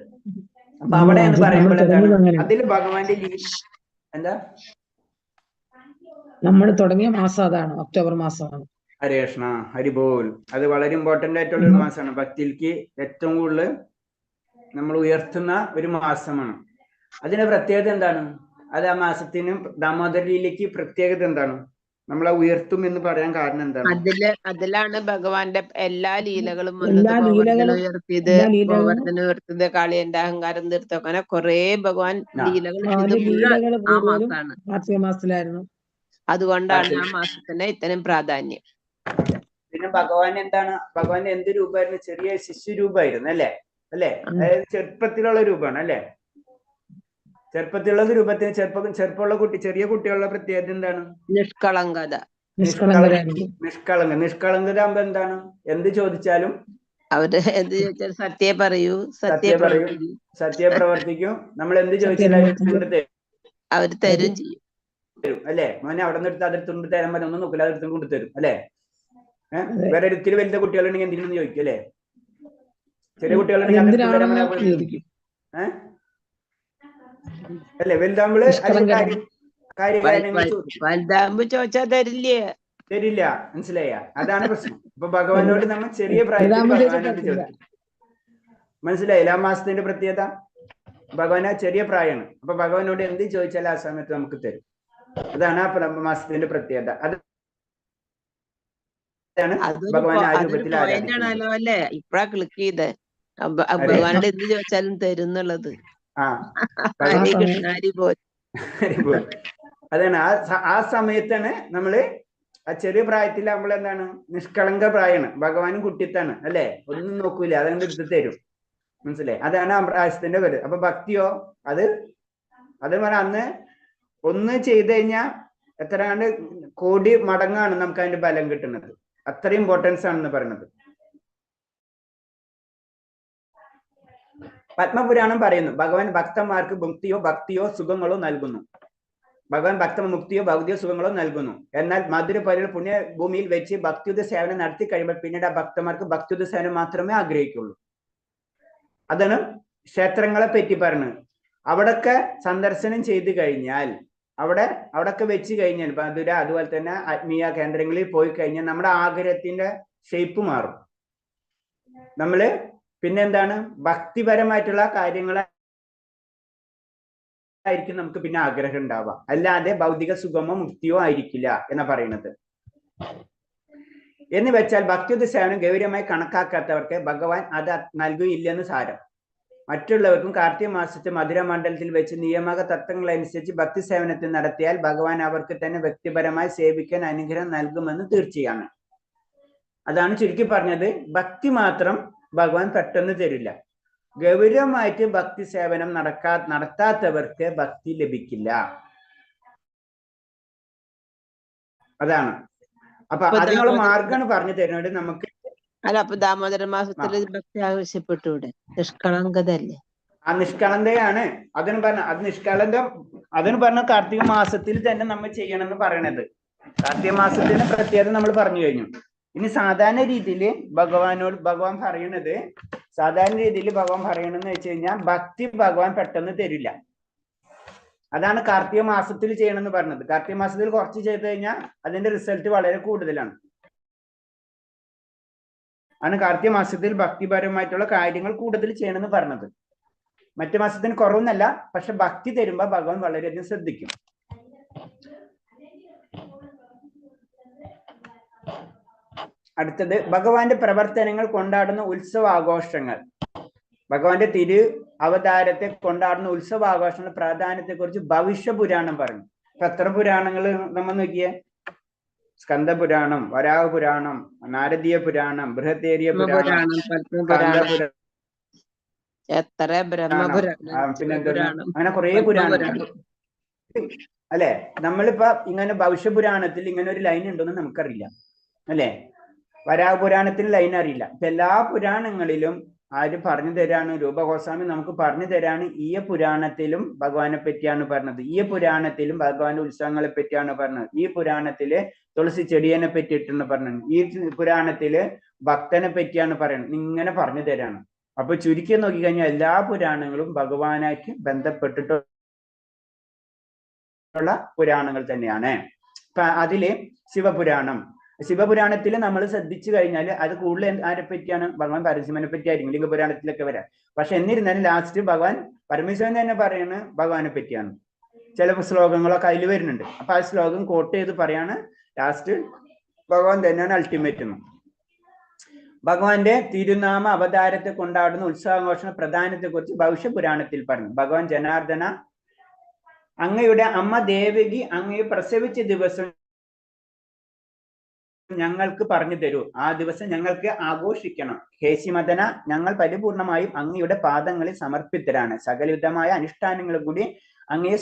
അപ്പൊ അവിടെ എന്ന് പറയുമ്പോൾ എന്താണ് അതിൽ ഭഗവാന്റെ എന്താ നമ്മൾ തുടങ്ങിയ മാസം അതാണ്, ഒക്ടോബർ മാസമാണ്. ഹരേ കൃഷ്ണ, ഹരിബോൽ. അത് വളരെ ഇമ്പോർട്ടന്റ് ആയിട്ടുള്ള ഒരു മാസമാണ്. ഭക്തിക്ക് ഏറ്റവും കൂടുതൽ നമ്മൾ ഉയർത്തുന്ന ഒരു മാസമാണ്. അതിന്റെ പ്രത്യേകത എന്താണ്? അത് ആ മാസത്തിന് ദാമോദരയിലേക്ക് പ്രത്യേകത എന്താണ്? നമ്മളെ ഉയർത്തും എന്ന് പറയാൻ കാരണം എന്താണ്? അതിലാണ് ഭഗവാന്റെ എല്ലാ ലീലകളും വന്നത്. ഗോവർദ്ധന ഉയർത്തിയത്, കാളിയന്റെ അഹങ്കാരം തീർത്തത്, അങ്ങനെ കുറെ ഭഗവാൻ ലീലകൾ ആ മാസമാണ്. കാർത്തിക മാസത്തിലായിരുന്നു. അതുകൊണ്ടാണ് ആ മാസത്തിന് ഇത്തരം പ്രാധാന്യം. പിന്നെ ഭഗവാൻ എന്താണ്? ഭഗവാൻ എന്ത് രൂപമായിരുന്നു? ചെറിയ ശിശു രൂപമായിരുന്നു അല്ലെ. അതായത് ചെറുപ്പത്തിലുള്ള രൂപമാണ് അല്ലെ. ചെറുപ്പത്തിലുള്ള രൂപത്തിന് ചെറുപ്പമുള്ള ചെറിയ കുട്ടികളുടെ പ്രത്യേകത എന്താണ്? നിഷ്കളങ്കത. നിഷ്കളങ്കത ആകുമ്പോ എന്താണ്? എന്ത് ചോദിച്ചാലും അവര് എന്ത് ചോദിച്ചാലും സത്യം പറയൂ, സത്യം പ്രവർത്തിക്കും. നമ്മൾ എന്ത് ചോദിച്ചാലും അവര് തരും ചെയ്യും അല്ലെ. മോനെ അവിടെ നിന്ന് എടുത്ത് അതെടുത്തുകൊണ്ട് തരാൻ പറ്റും, ഒന്നും നോക്കില്ല, അതെടുത്തും കൊണ്ട് തരും അല്ലെ. വേറെ ഒരിക്കലും വലുത കുട്ടികളുണ്ടെങ്കിൽ എന്തെങ്കിലും ചോദിക്കും അല്ലെ. ചെറിയ കുട്ടികളുണ്ടെങ്കിൽ അല്ലെ. വലുതാകുമ്പോൾ വലുതാകുമ്പോ ചോദിച്ചാൽ തരില്ല. മനസ്സിലായ? അതാണ് പ്രശ്നം. അപ്പൊ ഭഗവാനോട് നമ്മൾ ചെറിയ പ്രായത്തിൽ ഭഗവാനോട് ചോദിക്കും. മനസ്സിലായില്ല ആ മാസത്തിന്റെ പ്രത്യേകത? ഭഗവാൻ ചെറിയ പ്രായമാണ്. അപ്പൊ ഭഗവാനോട് എന്ത് ചോദിച്ചാലും ആ സമയത്ത് നമുക്ക് തരും. അതാണ് ആ മാസത്തിന്റെ പ്രത്യേകത. ഭഗവാൻ ആ രൂപത്തിൽ ആണല്ലോ അല്ലെ. ഇപ്പഴാ ക്ലിക്ക് ചെയ്ത് ഭഗവാനോട് എന്ത് ചോദിച്ചാലും തരും എന്നുള്ളത്. അതാണ് ആ സമയത്താണ് നമ്മള് ആ ചെറിയ പ്രായത്തിൽ നമ്മൾ എന്താണ് നിഷ്കളങ്ക പ്രായമാണ്. ഭഗവാനും കുട്ടിത്താണ് അല്ലെ. ഒന്നും നോക്കൂല, അതുകൊണ്ട് എടുത്ത് തരും. മനസ്സിലായി? അതാണ് ആ പ്രായത്തിന്റെ പേര്. അപ്പൊ ഭക്തിയോ അത് പറഞ്ഞാൽ അന്ന് ഒന്ന് ചെയ്ത് കഴിഞ്ഞാൽ എത്ര കണ്ട് കോടി മടങ്ങാണ് നമുക്ക് അതിന്റെ ബലം കിട്ടുന്നത്. അത്ര ഇമ്പോർട്ടൻസ് ആണെന്ന് പറയുന്നത്. പത്മപുരാണം പറയുന്നു ഭഗവാൻ ഭക്തന്മാർക്ക് ഭക്തിയോ സുഖങ്ങളോ നൽകുന്നു. ഭഗവാൻ മുക്തിയോ ഭൗതിക സുഖങ്ങളോ നൽകുന്നു. എന്നാൽ മധുരപുര പുണ്യഭൂമിയിൽ വെച്ച് ഭക്തിയുദ്ധ സേവനം നടത്തി കഴിയുമ്പോൾ പിന്നീട് ആ ഭക്തന്മാർക്ക് ഭക്തിയുദ്ധ സേവനം മാത്രമേ ആഗ്രഹിക്കുള്ളൂ. അതാണ് ക്ഷേത്രങ്ങളെ പറ്റി പറഞ്ഞത്. അവിടൊക്കെ സന്ദർശനം ചെയ്തു കഴിഞ്ഞാൽ അവിടൊക്കെ വെച്ച് കഴിഞ്ഞാൽ മധുര അതുപോലെ തന്നെ ആത്മീയ കേന്ദ്രങ്ങളിൽ പോയി കഴിഞ്ഞാൽ നമ്മുടെ ആഗ്രഹത്തിന്റെ ഷേപ്പ് മാറും. നമ്മള് പിന്നെന്താണ് ഭക്തിപരമായിട്ടുള്ള കാര്യങ്ങളായിരിക്കും നമുക്ക് പിന്നെ ആഗ്രഹം ഉണ്ടാവുക, അല്ലാതെ ഭൗതിക സുഖമോ മുക്തിയോ ആയിരിക്കില്ല എന്നാ പറയുന്നത്. എന്ന് വെച്ചാൽ ഭക്തിയുദ്ധ സേവനം ഗൗരവമായി കണക്കാക്കാത്തവർക്ക് ഭഗവാൻ അത് നൽകുകയില്ലെന്ന് സാരം. മറ്റുള്ളവർക്കും കാർത്തിക മാസത്തെ മധുര മണ്ഡലത്തിൽ വെച്ച് നിയമക തത്വങ്ങളനുസരിച്ച് ഭക്തി സേവനത്തിൽ നടത്തിയാൽ ഭഗവാൻ അവർക്ക് തന്നെ വ്യക്തിപരമായി സേവിക്കാൻ അനുഗ്രഹം നൽകുമെന്ന് തീർച്ചയാണ്. അതാണ് ചുരുക്കി പറഞ്ഞത്. ഭക്തി മാത്രം ഭഗവാൻ പെട്ടെന്ന് തരില്ല. ഗൗരവമായിട്ട് ഭക്തി സേവനം നടത്താത്തവർക്ക് ഭക്തി ലഭിക്കില്ല. അതാണ്. അപ്പൊ അതിനുള്ള മാർഗമാണ് പറഞ്ഞു തരുന്നത് നമുക്ക്. അല്ല, അപ്പൊ ദാമോദര മാസത്തില് ഭക്തി ആവശ്യപ്പെട്ടൂടെ? നിഷ്കളങ്കതല്ലേ? ആ നിഷ്കളങ്കയാണ്. അതിന് പറഞ്ഞ കാർത്തിക മാസത്തിൽ തന്നെ നമ്മൾ ചെയ്യണമെന്ന് പറയണത്. കാർത്തിക മാസത്തിന് പ്രത്യേകത നമ്മൾ പറഞ്ഞു കഴിഞ്ഞു. ഇനി സാധാരണ രീതിയിൽ ഭഗവാൻ പറയണത് വെച്ച് കഴിഞ്ഞാൽ ഭക്തി ഭഗവാൻ പെട്ടെന്ന് തരില്ല. അതാണ് കാർത്തിക മാസത്തിൽ ചെയ്യണമെന്ന് പറഞ്ഞത്. കാർത്തിക മാസത്തിൽ കുറച്ച് ചെയ്ത് കഴിഞ്ഞാൽ അതിന്റെ റിസൾട്ട് വളരെ കൂടുതലാണ്. ആണ് കാർത്തിക മാസത്തിൽ ഭക്തിപരമായിട്ടുള്ള കാര്യങ്ങൾ കൂടുതൽ ചെയ്യണമെന്ന് പറഞ്ഞത്. മറ്റു മാസത്തിന് കുറവൊന്നല്ല, പക്ഷെ ഭക്തി തരുമ്പോ ഭഗവാൻ വളരെയധികം ശ്രദ്ധിക്കും. അടുത്തത് ഭഗവാന്റെ പ്രവർത്തനങ്ങൾ കൊണ്ടാടുന്ന ഉത്സവാഘോഷങ്ങൾ. ഭഗവാന്റെ അവതാരത്തെ കൊണ്ടാടുന്ന ഉത്സവാഘോഷങ്ങളുടെ പ്രാധാന്യത്തെ കുറിച്ച് ഭവിഷ്യപുരാണം പറഞ്ഞു. ഇപ്പൊ എത്ര പുരാണങ്ങൾ നമ്മൾ നോക്കിയേ? സ്കന്ദപുരാണം, വരാഹപുരാണം, നാരദീയ പുരാണം, ബൃഹദേരിയ പുരാണം, പിന്നെന്താണ്, അങ്ങനെ കുറെ പുരാണങ്ങൾ അല്ലെ. നമ്മളിപ്പോ ഇങ്ങനെ ഭവിഷ്യപുരാണത്തിൽ ഇങ്ങനെ ഒരു ലൈൻ ഉണ്ടെന്ന് നമുക്കറിയില്ല അല്ലെ. വരാഹപുരാണത്തിന് ലൈൻ അറിയില്ല. ഇപ്പൊ എല്ലാ പുരാണങ്ങളിലും ആര് പറഞ്ഞു തരാണ്? രൂപഗോസ്വാമി നമുക്ക് പറഞ്ഞു തരാണ്. ഈ പുരാണത്തിലും ഭഗവാനെ പറ്റിയാണ് പറഞ്ഞത്. ഈ പുരാണത്തിലും ഭഗവാന്റെ ഉത്സവങ്ങളെ പറ്റിയാണ് പറഞ്ഞത്. ഈ പുരാണത്തില് തുളസി ചെടിയനെ പറ്റിയിട്ടാണ് പറഞ്ഞത്. ഈ പുരാണത്തില് ഭക്തനെ പറ്റിയാണ് പറയുന്നത്. ഇങ്ങനെ പറഞ്ഞു തരാണ്. അപ്പൊ ചുരുക്കി നോക്കിക്കഴിഞ്ഞാൽ എല്ലാ പുരാണങ്ങളും ഭഗവാനായിട്ട് ബന്ധപ്പെട്ടിട്ടുള്ള പുരാണങ്ങൾ തന്നെയാണ്. ഇപ്പൊ അതില് ശിവപുരാണത്തിൽ നമ്മൾ ശ്രദ്ധിച്ചു കഴിഞ്ഞാൽ അത് കൂടുതൽ ആരെ പറ്റിയാണ്? ഭഗവാൻ പരമശിവനെ പറ്റിയായിരിക്കും ലിംഗപുരാണത്തിലൊക്കെ വരാം. പക്ഷെ എന്നിരുന്നാലും ലാസ്റ്റ് ഭഗവാൻ പരമേശ്വരൻ തന്നെ പറയുന്നത് ഭഗവാനെ പറ്റിയാണ്. ചില ശ്ലോകങ്ങളൊക്കെ അതിൽ വരുന്നുണ്ട്. അപ്പൊ ആ ശ്ലോകം കോട്ട് ചെയ്ത് പറയാണ് ലാസ്റ്റ് ഭഗവാൻ തന്നെയാണ് അൾട്ടിമേറ്റ് എന്ന്. ഭഗവാന്റെ തിരുനാമ അവതാരത്തെ കൊണ്ടാടുന്ന ഉത്സവാഘോഷ പ്രധാനത്തെ കുറിച്ച് ഭവിഷ്യപുരാണത്തിൽ പറഞ്ഞു. ഭഗവാൻ ജനാർദ്ദന, അങ്ങയുടെ അമ്മ ദേവകി അങ്ങയെ പ്രസവിച്ച ദിവസം ഞങ്ങൾക്ക് പറഞ്ഞു തരൂ. ആ ദിവസം ഞങ്ങൾക്ക് ആഘോഷിക്കണം. ഹേശിമദന, ഞങ്ങൾ പരിപൂർണമായും അങ്ങയുടെ പാദങ്ങളിൽ സമർപ്പിതരാണ്. സകലവിധമായ അനുഷ്ഠാനങ്ങളും കൂടി അങ്ങയെ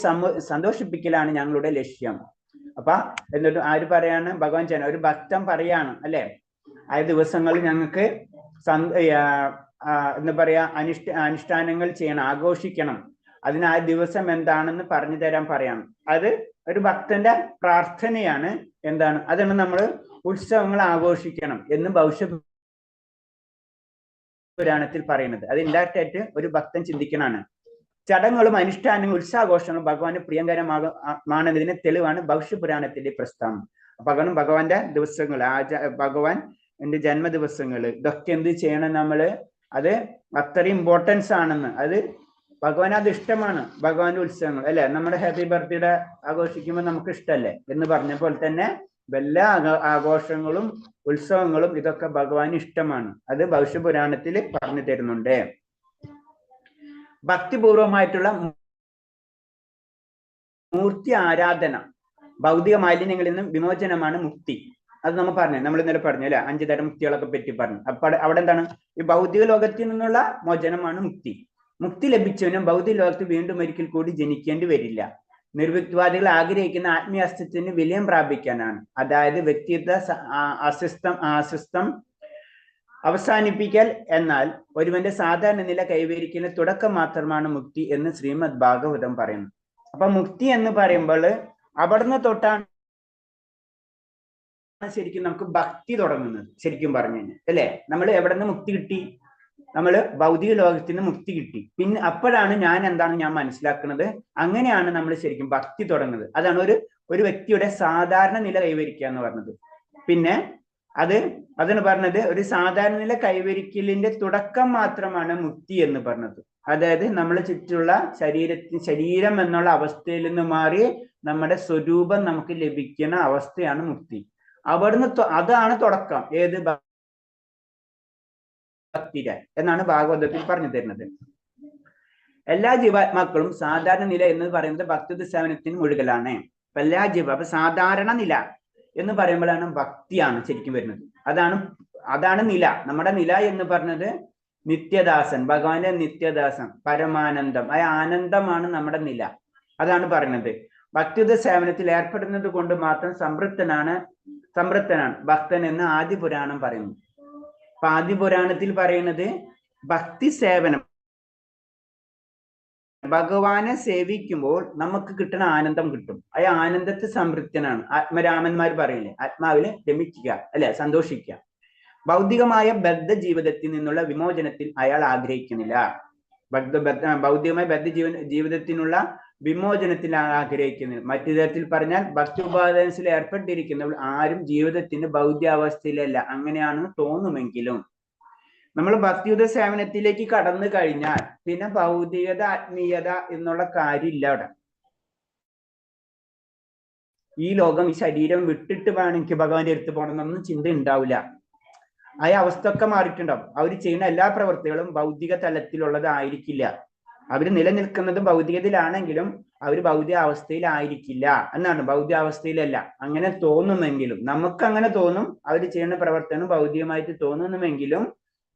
സന്തോഷിപ്പിക്കലാണ് ഞങ്ങളുടെ ലക്ഷ്യം. അപ്പൊ എന്നിട്ട് ആര് പറയാണ്? ഭഗവാൻ ഒരു ഭക്തൻ പറയാണ് അല്ലെ. ആ ദിവസങ്ങളിൽ ഞങ്ങൾക്ക് എന്താ പറയാ അനുഷ്ഠാനങ്ങൾ ചെയ്യണം, ആഘോഷിക്കണം. അതിന് ആ ദിവസം എന്താണെന്ന് പറഞ്ഞു തരാൻ പറയണം. അത് ഒരു ഭക്തന്റെ പ്രാർത്ഥനയാണ്. എന്താണ്? അതാണ് നമ്മൾ ഉത്സവങ്ങൾ ആഘോഷിക്കണം എന്ന് ഭവിഷ്യപുരാണത്തിൽ പറയുന്നത്. അത് ഇൻഡയറക്റ്റ് ആയിട്ട് ഒരു ഭക്തൻ ചിന്തിക്കണാണ്. ചടങ്ങുകളും അനുഷ്ഠാനങ്ങളും ഉത്സാഘോഷങ്ങളും ഭഗവാന് പ്രിയങ്കരമാണെന്നതിന് തെളിവാണ് ഭവിഷ്യപുരാണത്തിന്റെ പ്രസ്താവന. ഭഗവാന്റെ ദിവസങ്ങൾ, ഭഗവാൻ എന്റെ ജന്മദിവസങ്ങൾ, ഇതൊക്കെ എന്ത് ചെയ്യണം നമ്മള്? അത് അത്രയും ഇമ്പോർട്ടൻസ് ആണെന്ന്. അത് ഭഗവാൻ അത് ഇഷ്ടമാണ്. ഭഗവാന്റെ ഉത്സവങ്ങൾ അല്ലെ. നമ്മുടെ ഹാപ്പി ബർത്ത്ഡേ ആഘോഷിക്കുമ്പോൾ നമുക്ക് ഇഷ്ടമല്ലേ എന്ന് പറഞ്ഞ പോലെ തന്നെ എല്ലാ ആഘോഷങ്ങളും ഉത്സവങ്ങളും ഇതൊക്കെ ഭഗവാന് ഇഷ്ടമാണ്. അത് ഭവിഷ്യപുരാണത്തിൽ പറഞ്ഞു തരുന്നുണ്ട്. ഭക്തിപൂർവമായിട്ടുള്ള മൂർത്തി ആരാധന ഭൗതിക മാലിന്യങ്ങളിൽ നിന്നും വിമോചനമാണ് മുക്തി. അത് നമ്മൾ നമ്മൾ ഇന്നലെ പറഞ്ഞു അല്ലെ. 5 തരം മുക്തികളൊക്കെ പറ്റി പറഞ്ഞു. അപ്പൊ അവിടെ എന്താണ്? ഈ ഭൗതിക ലോകത്തിൽ നിന്നുള്ള മോചനമാണ് മുക്തി. മുക്തി ലഭിച്ചവനും ഭൗതിക ലോകത്ത് വീണ്ടും ഒരിക്കൽ കൂടി ജനിക്കേണ്ടി വരില്ല. നിർവിക്തവാദികൾ ആഗ്രഹിക്കുന്ന ആത്മീയ അസ്തിത്വത്തിന് വിലയം പ്രാപിക്കാനാണ്. അതായത് വ്യക്തിത്വ അസ്വസ്ഥം അവസാനിപ്പിക്കൽ എന്നാൽ ഒരുവന്റെ സാധാരണ നില കൈവരിക്കുന്ന തുടക്കം മാത്രമാണ് മുക്തി എന്ന് ശ്രീമദ് ഭാഗവതം പറയുന്നു. അപ്പൊ മുക്തി എന്ന് പറയുമ്പോൾ അവിടുന്ന് തൊട്ടാണ് ശരിക്കും നമുക്ക് ഭക്തി തുടങ്ങുന്നത്. ശരിക്കും പറഞ്ഞു കഴിഞ്ഞാൽ അല്ലെ, നമ്മൾ എവിടെ നിന്ന് മുക്തി കിട്ടി? നമ്മൾ ഭൗതിക ലോകത്തിൽ നിന്ന് മുക്തി കിട്ടി. പിന്നെ അപ്പോഴാണ് ഞാൻ എന്താണ് ഞാൻ മനസ്സിലാക്കുന്നത്. അങ്ങനെയാണ് നമ്മൾ ശരിക്കും ഭക്തി തുടങ്ങുന്നത്. അതാണ് ഒരു വ്യക്തിയുടെ സാധാരണ നില കൈവരിക്കുക എന്ന് പറഞ്ഞത്. പിന്നെ അതാണ് പറഞ്ഞത് ഒരു സാധാരണ നില കൈവരിക്കലിന്റെ തുടക്കം മാത്രമാണ് മുക്തി എന്ന് പറഞ്ഞത്. അതായത് നമ്മളെ ചുറ്റുള്ള ശരീരം എന്നുള്ള അവസ്ഥയിൽ നിന്ന് മാറി നമ്മുടെ സ്വരൂപം നമുക്ക് ലഭിക്കുന്ന അവസ്ഥയാണ് മുക്തി. അവിടുന്ന് അതാണ് തുടക്കം. ഏത് ഭക്തിര എന്നാണ് ഭാഗവതത്തിൽ പറഞ്ഞു തരുന്നത്. എല്ലാ ജീവാത്മാക്കളും സാധാരണ നില എന്ന് പറയുന്നത് ഭക്തി സേവനത്തിന് മുഴുകലാണ്. എല്ലാ അപ്പൊ സാധാരണ നില എന്ന് പറയുമ്പോഴാണ് ഭക്തിയാണ് ശരിക്കും വരുന്നത്. അതാണ് നില. നമ്മുടെ നില എന്ന് പറഞ്ഞത് നിത്യദാസൻ, ഭഗവാന്റെ നിത്യദാസൻ, പരമാനന്ദം, ആ ആനന്ദമാണ് നമ്മുടെ നില. അതാണ് പറയുന്നത്. ഭക്തിയുത സേവനത്തിൽ ഏർപ്പെടുന്നത് കൊണ്ട് മാത്രം സംതൃപ്തനാണ് ഭക്തൻ എന്ന് ആദി പുരാണം പറയുന്നു. അപ്പൊ ആദി പുരാണത്തിൽ പറയുന്നത് ഭക്തി സേവനം, ഭഗവാനെ സേവിക്കുമ്പോൾ നമുക്ക് കിട്ടുന്ന ആനന്ദം കിട്ടും. ആ ആനന്ദത്തെ സംതൃപ്തനാണ്. ആത്മരാമന്മാർ പറയില്ലേ, ആത്മാവില് രമിക്കുക അല്ലെ, സന്തോഷിക്കുക. ഭൗതികമായ ബദ്ധ ജീവിതത്തിൽ നിന്നുള്ള വിമോചനത്തിൽ അയാൾ ആഗ്രഹിക്കുന്നില്ല. ഭൗതികമായ ബദ്ധ ജീവിതത്തിനുള്ള വിമോചനത്തിൽ ആഗ്രഹിക്കുന്നില്ല. മറ്റു തരത്തിൽ പറഞ്ഞാൽ ഭക്തി ഉപാദനത്തിൽ ഏർപ്പെട്ടിരിക്കുന്നവർ ആരും ജീവിതത്തിന്റെ ഭൗതികാവസ്ഥയിലല്ല. അങ്ങനെയാണെന്ന് തോന്നുമെങ്കിലും നമ്മൾ ഭക്തിയുത സേവനത്തിലേക്ക് കടന്നു കഴിഞ്ഞാൽ പിന്നെ ഭൗതികത ആത്മീയത എന്നുള്ള കാര്യമില്ല. അവിടെ ഈ ലോകം, ഈ ശരീരം വിട്ടിട്ട് വേണം എനിക്ക് ഭഗവാന്റെ അടുത്ത് പോകണം എന്നൊന്നും ചിന്ത ഉണ്ടാവില്ല. ആ അവസ്ഥ ഒക്കെ മാറിയിട്ടുണ്ടാവും. അവർ ചെയ്യുന്ന എല്ലാ പ്രവൃത്തികളും ഭൗതിക തലത്തിലുള്ളതായിരിക്കില്ല. അവർ നിലനിൽക്കുന്നത് ഭൗതികതയിലാണെങ്കിലും അവർ ഭൗതിക അവസ്ഥയിലായിരിക്കില്ല എന്നാണ്. ഭൗതിക അവസ്ഥയിലല്ല അങ്ങനെ തോന്നുമെങ്കിലും, നമുക്ക് അങ്ങനെ തോന്നും. അവർ ചെയ്യുന്ന പ്രവർത്തനം ഭൗതികമായിട്ട് തോന്നുന്നുമെങ്കിലും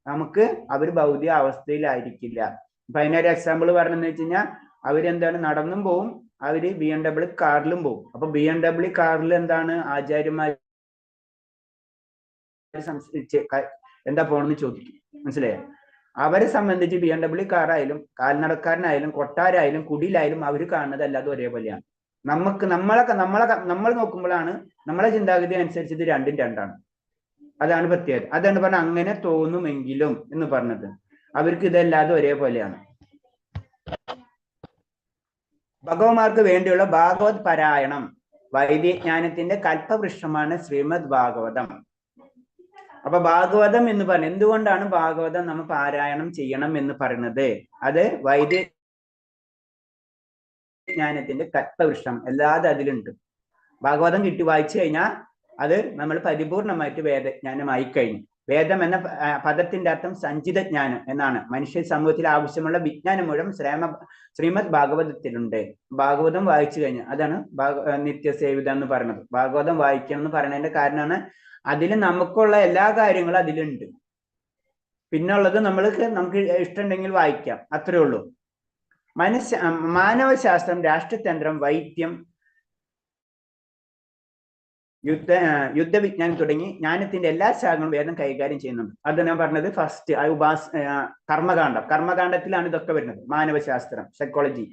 നമുക്ക് അവർ ഭൗതിക അവസ്ഥയിലായിരിക്കില്ല. അപ്പൊ അതിനൊരു എക്സാമ്പിൾ പറഞ്ഞെന്ന് വെച്ച് കഴിഞ്ഞാൽ അവരെന്താണ് നടന്നും പോവും, അവര് BMW കാറിലും പോവും. അപ്പൊ BMW കാറിൽ എന്താണ് ആചാര്യന്മാർ എന്താ പോണെന്ന് ചോദിക്കും. മനസ്സിലായോ? അവരെ സംബന്ധിച്ച് BMW കാറായാലും കാൽനടക്കാരനായാലും കൊട്ടാരായാലും കുടിയിലായാലും അവർ കാണുന്നത് അല്ലാതെ ഒരേപോലെയാണ്. നമ്മൾ നോക്കുമ്പോഴാണ് നമ്മളെ ചിന്താഗതി അനുസരിച്ച് ഇത് രണ്ടും രണ്ടാണ്. അതാണ് പ്രത്യേകത. അതാണ് പറഞ്ഞ അങ്ങനെ തോന്നുമെങ്കിലും എന്ന് പറഞ്ഞത്. അവർക്ക് ഇതല്ലാതെ ഒരേപോലെയാണ്. ഭഗവന്മാർക്ക് വേണ്ടിയുള്ള ഭാഗവത് പാരായണം വൈദ്യജ്ഞാനത്തിന്റെ കൽപ്പവൃക്ഷമാണ് ശ്രീമദ് ഭാഗവതം. അപ്പൊ ഭാഗവതം എന്ന് പറഞ്ഞ എന്തുകൊണ്ടാണ് ഭാഗവതം നമ്മൾ പാരായണം ചെയ്യണം എന്ന് പറയുന്നത്? അത് വൈദ്യജ്ഞാനത്തിന്റെ കൽപ്പവൃക്ഷം അല്ലാതെ അതിലുണ്ട്. ഭാഗവതം വായിച്ചു കഴിഞ്ഞാൽ അത് നമ്മൾ പരിപൂർണമായിട്ട് വേദജ്ഞാനമായി കഴിഞ്ഞു. വേദം എന്ന പദത്തിന്റെ അർത്ഥം സഞ്ചിത ജ്ഞാനം എന്നാണ്. മനുഷ്യ സമൂഹത്തിൽ ആവശ്യമുള്ള വിജ്ഞാനം മുഴുവൻ ശ്രീമദ് ഭാഗവതത്തിലുണ്ട്. ഭാഗവതം വായിച്ചു കഴിഞ്ഞാൽ അതാണ് നിത്യസേവിത എന്ന് പറയുന്നത്. ഭാഗവതം വായിക്കണം എന്ന് പറയുന്നതിന്റെ കാരണമാണ് അതിൽ നമുക്കുള്ള എല്ലാ കാര്യങ്ങളും അതിലുണ്ട്. പിന്നുള്ളത് നമുക്ക് ഇഷ്ടമുണ്ടെങ്കിൽ വായിക്കാം, അത്രേ ഉള്ളൂ. മാനവശാസ്ത്രം, രാഷ്ട്രതന്ത്രം, വൈദ്യം, യുദ്ധവിജ്ഞാനം തുടങ്ങി ജ്ഞാനത്തിന്റെ എല്ലാ ശാഖകളും വേദം കൈകാര്യം ചെയ്യുന്നുണ്ട്. അത് ഞാൻ പറഞ്ഞത് ഫസ്റ്റ് കർമ്മകാണ്ഡത്തിലാണ് ഇതൊക്കെ വരുന്നത്. മാനവശാസ്ത്രം, സൈക്കോളജി,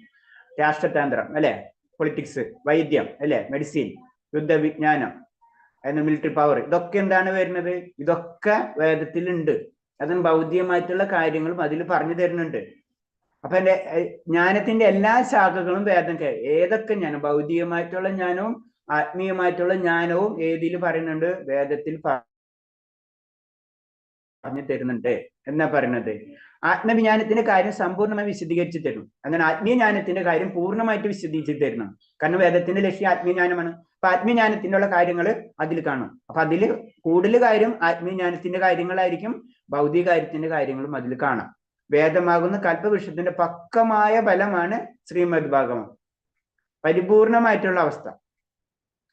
രാഷ്ട്രതന്ത്രം അല്ലെ, പൊളിറ്റിക്സ്, വൈദ്യം അല്ലെ, മെഡിസിൻ, യുദ്ധവിജ്ഞാനം, മിലിറ്ററി പവർ, ഇതൊക്കെ എന്താണ് വരുന്നത്? ഇതൊക്കെ വേദത്തിലുണ്ട്. അതും ഭൗതികമായിട്ടുള്ള കാര്യങ്ങളും അതിൽ പറഞ്ഞു തരുന്നുണ്ട്. അപ്പൊ ജ്ഞാനത്തിന്റെ എല്ലാ ശാഖകളും വേദം ഏതൊക്കെ ജ്ഞാനം, ഭൗതികമായിട്ടുള്ള ജ്ഞാനവും ആത്മീയമായിട്ടുള്ള ജ്ഞാനവും ഏതിൽ പറയുന്നുണ്ട്? വേദത്തിൽ പറഞ്ഞു തരുന്നുണ്ട് എന്നാ പറയുന്നത്. ആത്മവിജ്ഞാനത്തിന്റെ കാര്യം സമ്പൂർണ്ണമായി വിശദീകരിച്ചു തരും. അങ്ങനെ ആത്മീയ ജ്ഞാനത്തിന്റെ കാര്യം പൂർണ്ണമായിട്ട് വിശദീകരിച്ചു തരണം. കാരണം വേദത്തിന്റെ ലക്ഷ്യം ആത്മീയജ്ഞാനമാണ്. അപ്പൊ ആത്മീയജ്ഞാനത്തിനുള്ള കാര്യങ്ങൾ അതിൽ കാണും. അപ്പൊ അതിൽ കൂടുതൽ കാര്യം ആത്മീയജ്ഞാനത്തിന്റെ കാര്യങ്ങളായിരിക്കും, ഭൗതിക കാര്യത്തിന്റെ കാര്യങ്ങളും അതിൽ കാണാം. വേദമാകുന്ന കൽപ്പവൃക്ഷത്തിന്റെ പക്കമായ ഫലമാണ് ശ്രീമദ് ഭാഗവതം, പരിപൂർണമായിട്ടുള്ള അവസ്ഥ.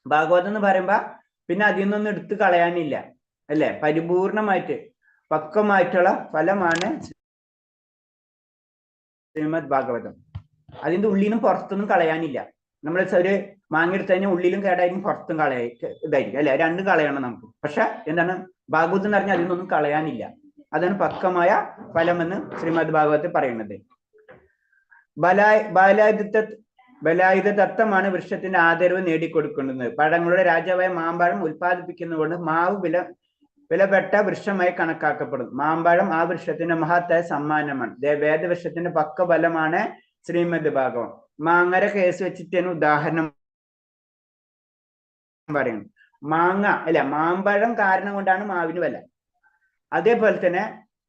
ഭാഗവതം എന്ന് പറയുമ്പോ പിന്നെ അതിൽ നിന്നൊന്നും എടുത്തു കളയാനില്ല അല്ലെ. പരിപൂർണമായിട്ട് പക്വമായിട്ടുള്ള ഫലമാണ് ശ്രീമദ് ഭാഗവതം. അതിന്റെ ഉള്ളിലും പുറത്തൊന്നും കളയാനില്ല. നമ്മൾ ഒരു മാങ്ങ എടുത്തു കഴിഞ്ഞാൽ ഉള്ളിലും കേടായിരിക്കും, പുറത്തും ഇതായിരിക്കും അല്ലെ. രണ്ടും കളയണം നമുക്ക്. പക്ഷെ എന്താണ് ഭാഗവതം എന്ന് പറഞ്ഞാൽ അതിൽ നിന്നൊന്നും കളയാനില്ല. അതാണ് പക്വമായ ഫലമെന്ന് ശ്രീമദ് ഭാഗവതത്തിൽ പറയുന്നത്. ബലായുധ തത്വമാണ് വൃക്ഷത്തിന്റെ ആദരവ് നേടിക്കൊടുക്കുന്നത്. പഴങ്ങളുടെ രാജാവായ മാമ്പഴം ഉൽപ്പാദിപ്പിക്കുന്നതുകൊണ്ട് മാവ് വിലപ്പെട്ട വൃക്ഷമായി കണക്കാക്കപ്പെടും. മാമ്പഴം ആ വൃക്ഷത്തിന്റെ മഹത്തായ സമ്മാനമാണ്. വേദവൃക്ഷത്തിന്റെ പക്വഫലമാണ് ശ്രീമദ് ഭാഗവതം. മാങ്ങര കേസ് വെച്ചിട്ടാണ് ഉദാഹരണം പറയുന്നത്. മാങ്ങ അല്ല, മാമ്പഴം കാരണം കൊണ്ടാണ് മാവിന് വില. അതേപോലെ തന്നെ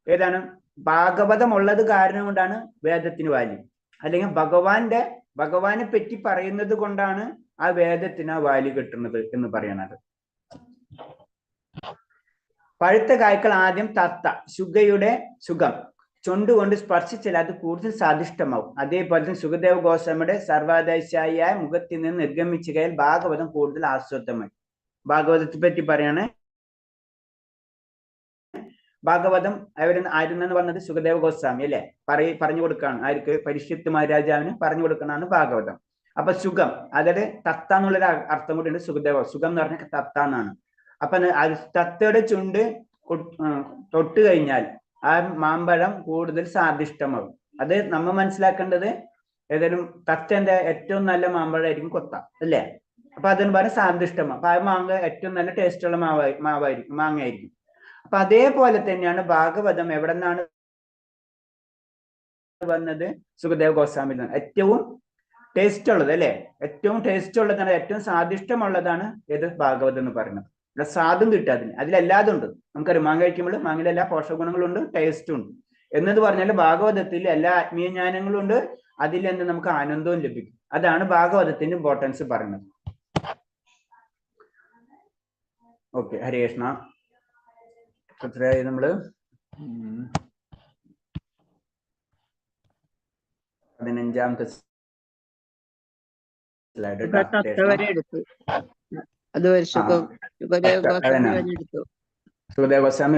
ഏതാണ് ഭാഗവതം ഉള്ളത് കാരണം കൊണ്ടാണ് വേദത്തിന് വാല്യം. അല്ലെങ്കിൽ ഭഗവാനെ പറ്റി പറയുന്നത് കൊണ്ടാണ് ആ വേദത്തിന് ആ വാല്യം കിട്ടുന്നത് എന്ന് പറയണത്. പഴുത്ത കായ്ക്കൾ ആദ്യം സുഖയുടെ സുഖം ചുണ്ടുകൊണ്ട് സ്പർശിച്ചാൽ അത് കൂടുതൽ സ്വാദിഷ്ടമാവും. അതേപോലെ തന്നെ സുഖദേവ ഗോസ്വാമിയുടെ സർവാദേശായിയായ മുഖത്തിൽ നിന്ന് നിർഗമിച്ചു കഴിഞ്ഞാൽ ഭാഗവതം കൂടുതൽ ആസ്വാദമായി. ഭാഗവതത്തെ പറ്റി പറയാണ്. ഭാഗവതം ആയിരുന്നെന്ന് പറഞ്ഞത് സുഖദേവ ഗോസ്വാമി അല്ലെ, പറഞ്ഞു കൊടുക്കാണ്. ആർക്ക്? പരീക്ഷിത്ത് മഹാരാജാവിന് പറഞ്ഞു കൊടുക്കണതാണ് ഭാഗവതം. അപ്പൊ സുഖം, അതായത് തത്ത എന്നുള്ളൊരു അർത്ഥം കൂടി ഉണ്ട്. സുഖം എന്ന് പറഞ്ഞ തത്ത എന്നാണ്. അപ്പൊ തത്തയുടെ ചുണ്ട് തൊട്ട് കഴിഞ്ഞാൽ ആ മാമ്പഴം കൂടുതൽ സ്വാദിഷ്ടമാകും. അത് നമ്മൾ മനസ്സിലാക്കേണ്ടത് ഏതായാലും തത്തന്റെ ഏറ്റവും നല്ല മാമ്പഴമായിരിക്കും കൊത്ത അല്ലേ. അപ്പൊ അതിന് പറഞ്ഞ സ്വാദിഷ്ടമാണ്. അപ്പൊ ആ മാങ്ങ ഏറ്റവും നല്ല ടേസ്റ്റുള്ള മാങ്ങയായിരിക്കും. അപ്പൊ അതേപോലെ തന്നെയാണ് ഭാഗവതം എവിടെ നിന്നാണ് വന്നത്? സുഖദേവ ഗോസ്വാമിയിൽ നിന്ന്. ഏറ്റവും ടേസ്റ്റ് ഉള്ളത് അല്ലെ, ഏറ്റവും ടേസ്റ്റ് ഉള്ളതാണ്, ഏറ്റവും സ്വാദിഷ്ടമുള്ളതാണ് ഏത്? ഭാഗവതം എന്ന് പറയുന്നത്. ഇവിടെ സ്വാദും കിട്ടും, അതിലെല്ലാതും ഉണ്ട്. നമുക്കറിയാം മാങ്ങ കഴിക്കുമ്പോൾ മാങ്ങയിൽ എല്ലാ പോഷക ഗുണങ്ങളും ഉണ്ട്, ടേസ്റ്റും ഉണ്ട്. എന്നത് പറഞ്ഞാൽ ഭാഗവതത്തിൽ എല്ലാ ആത്മീയ ജ്ഞാനങ്ങളും ഉണ്ട്, അതിൽ നിന്ന് നമുക്ക് ആനന്ദവും ലഭിക്കും. അതാണ് ഭാഗവതത്തിന്റെ ഇമ്പോർട്ടൻസ് പറയുന്നത്. ഓക്കെ, ഹരേ കൃഷ്ണ. നമ്മള് 15ാമത്തെ സ്ലൈഡ് എടുത്തു. അത് സുഖദേവ ഗോസ്വാമി സുഖദേവ ഗോസ്വാമി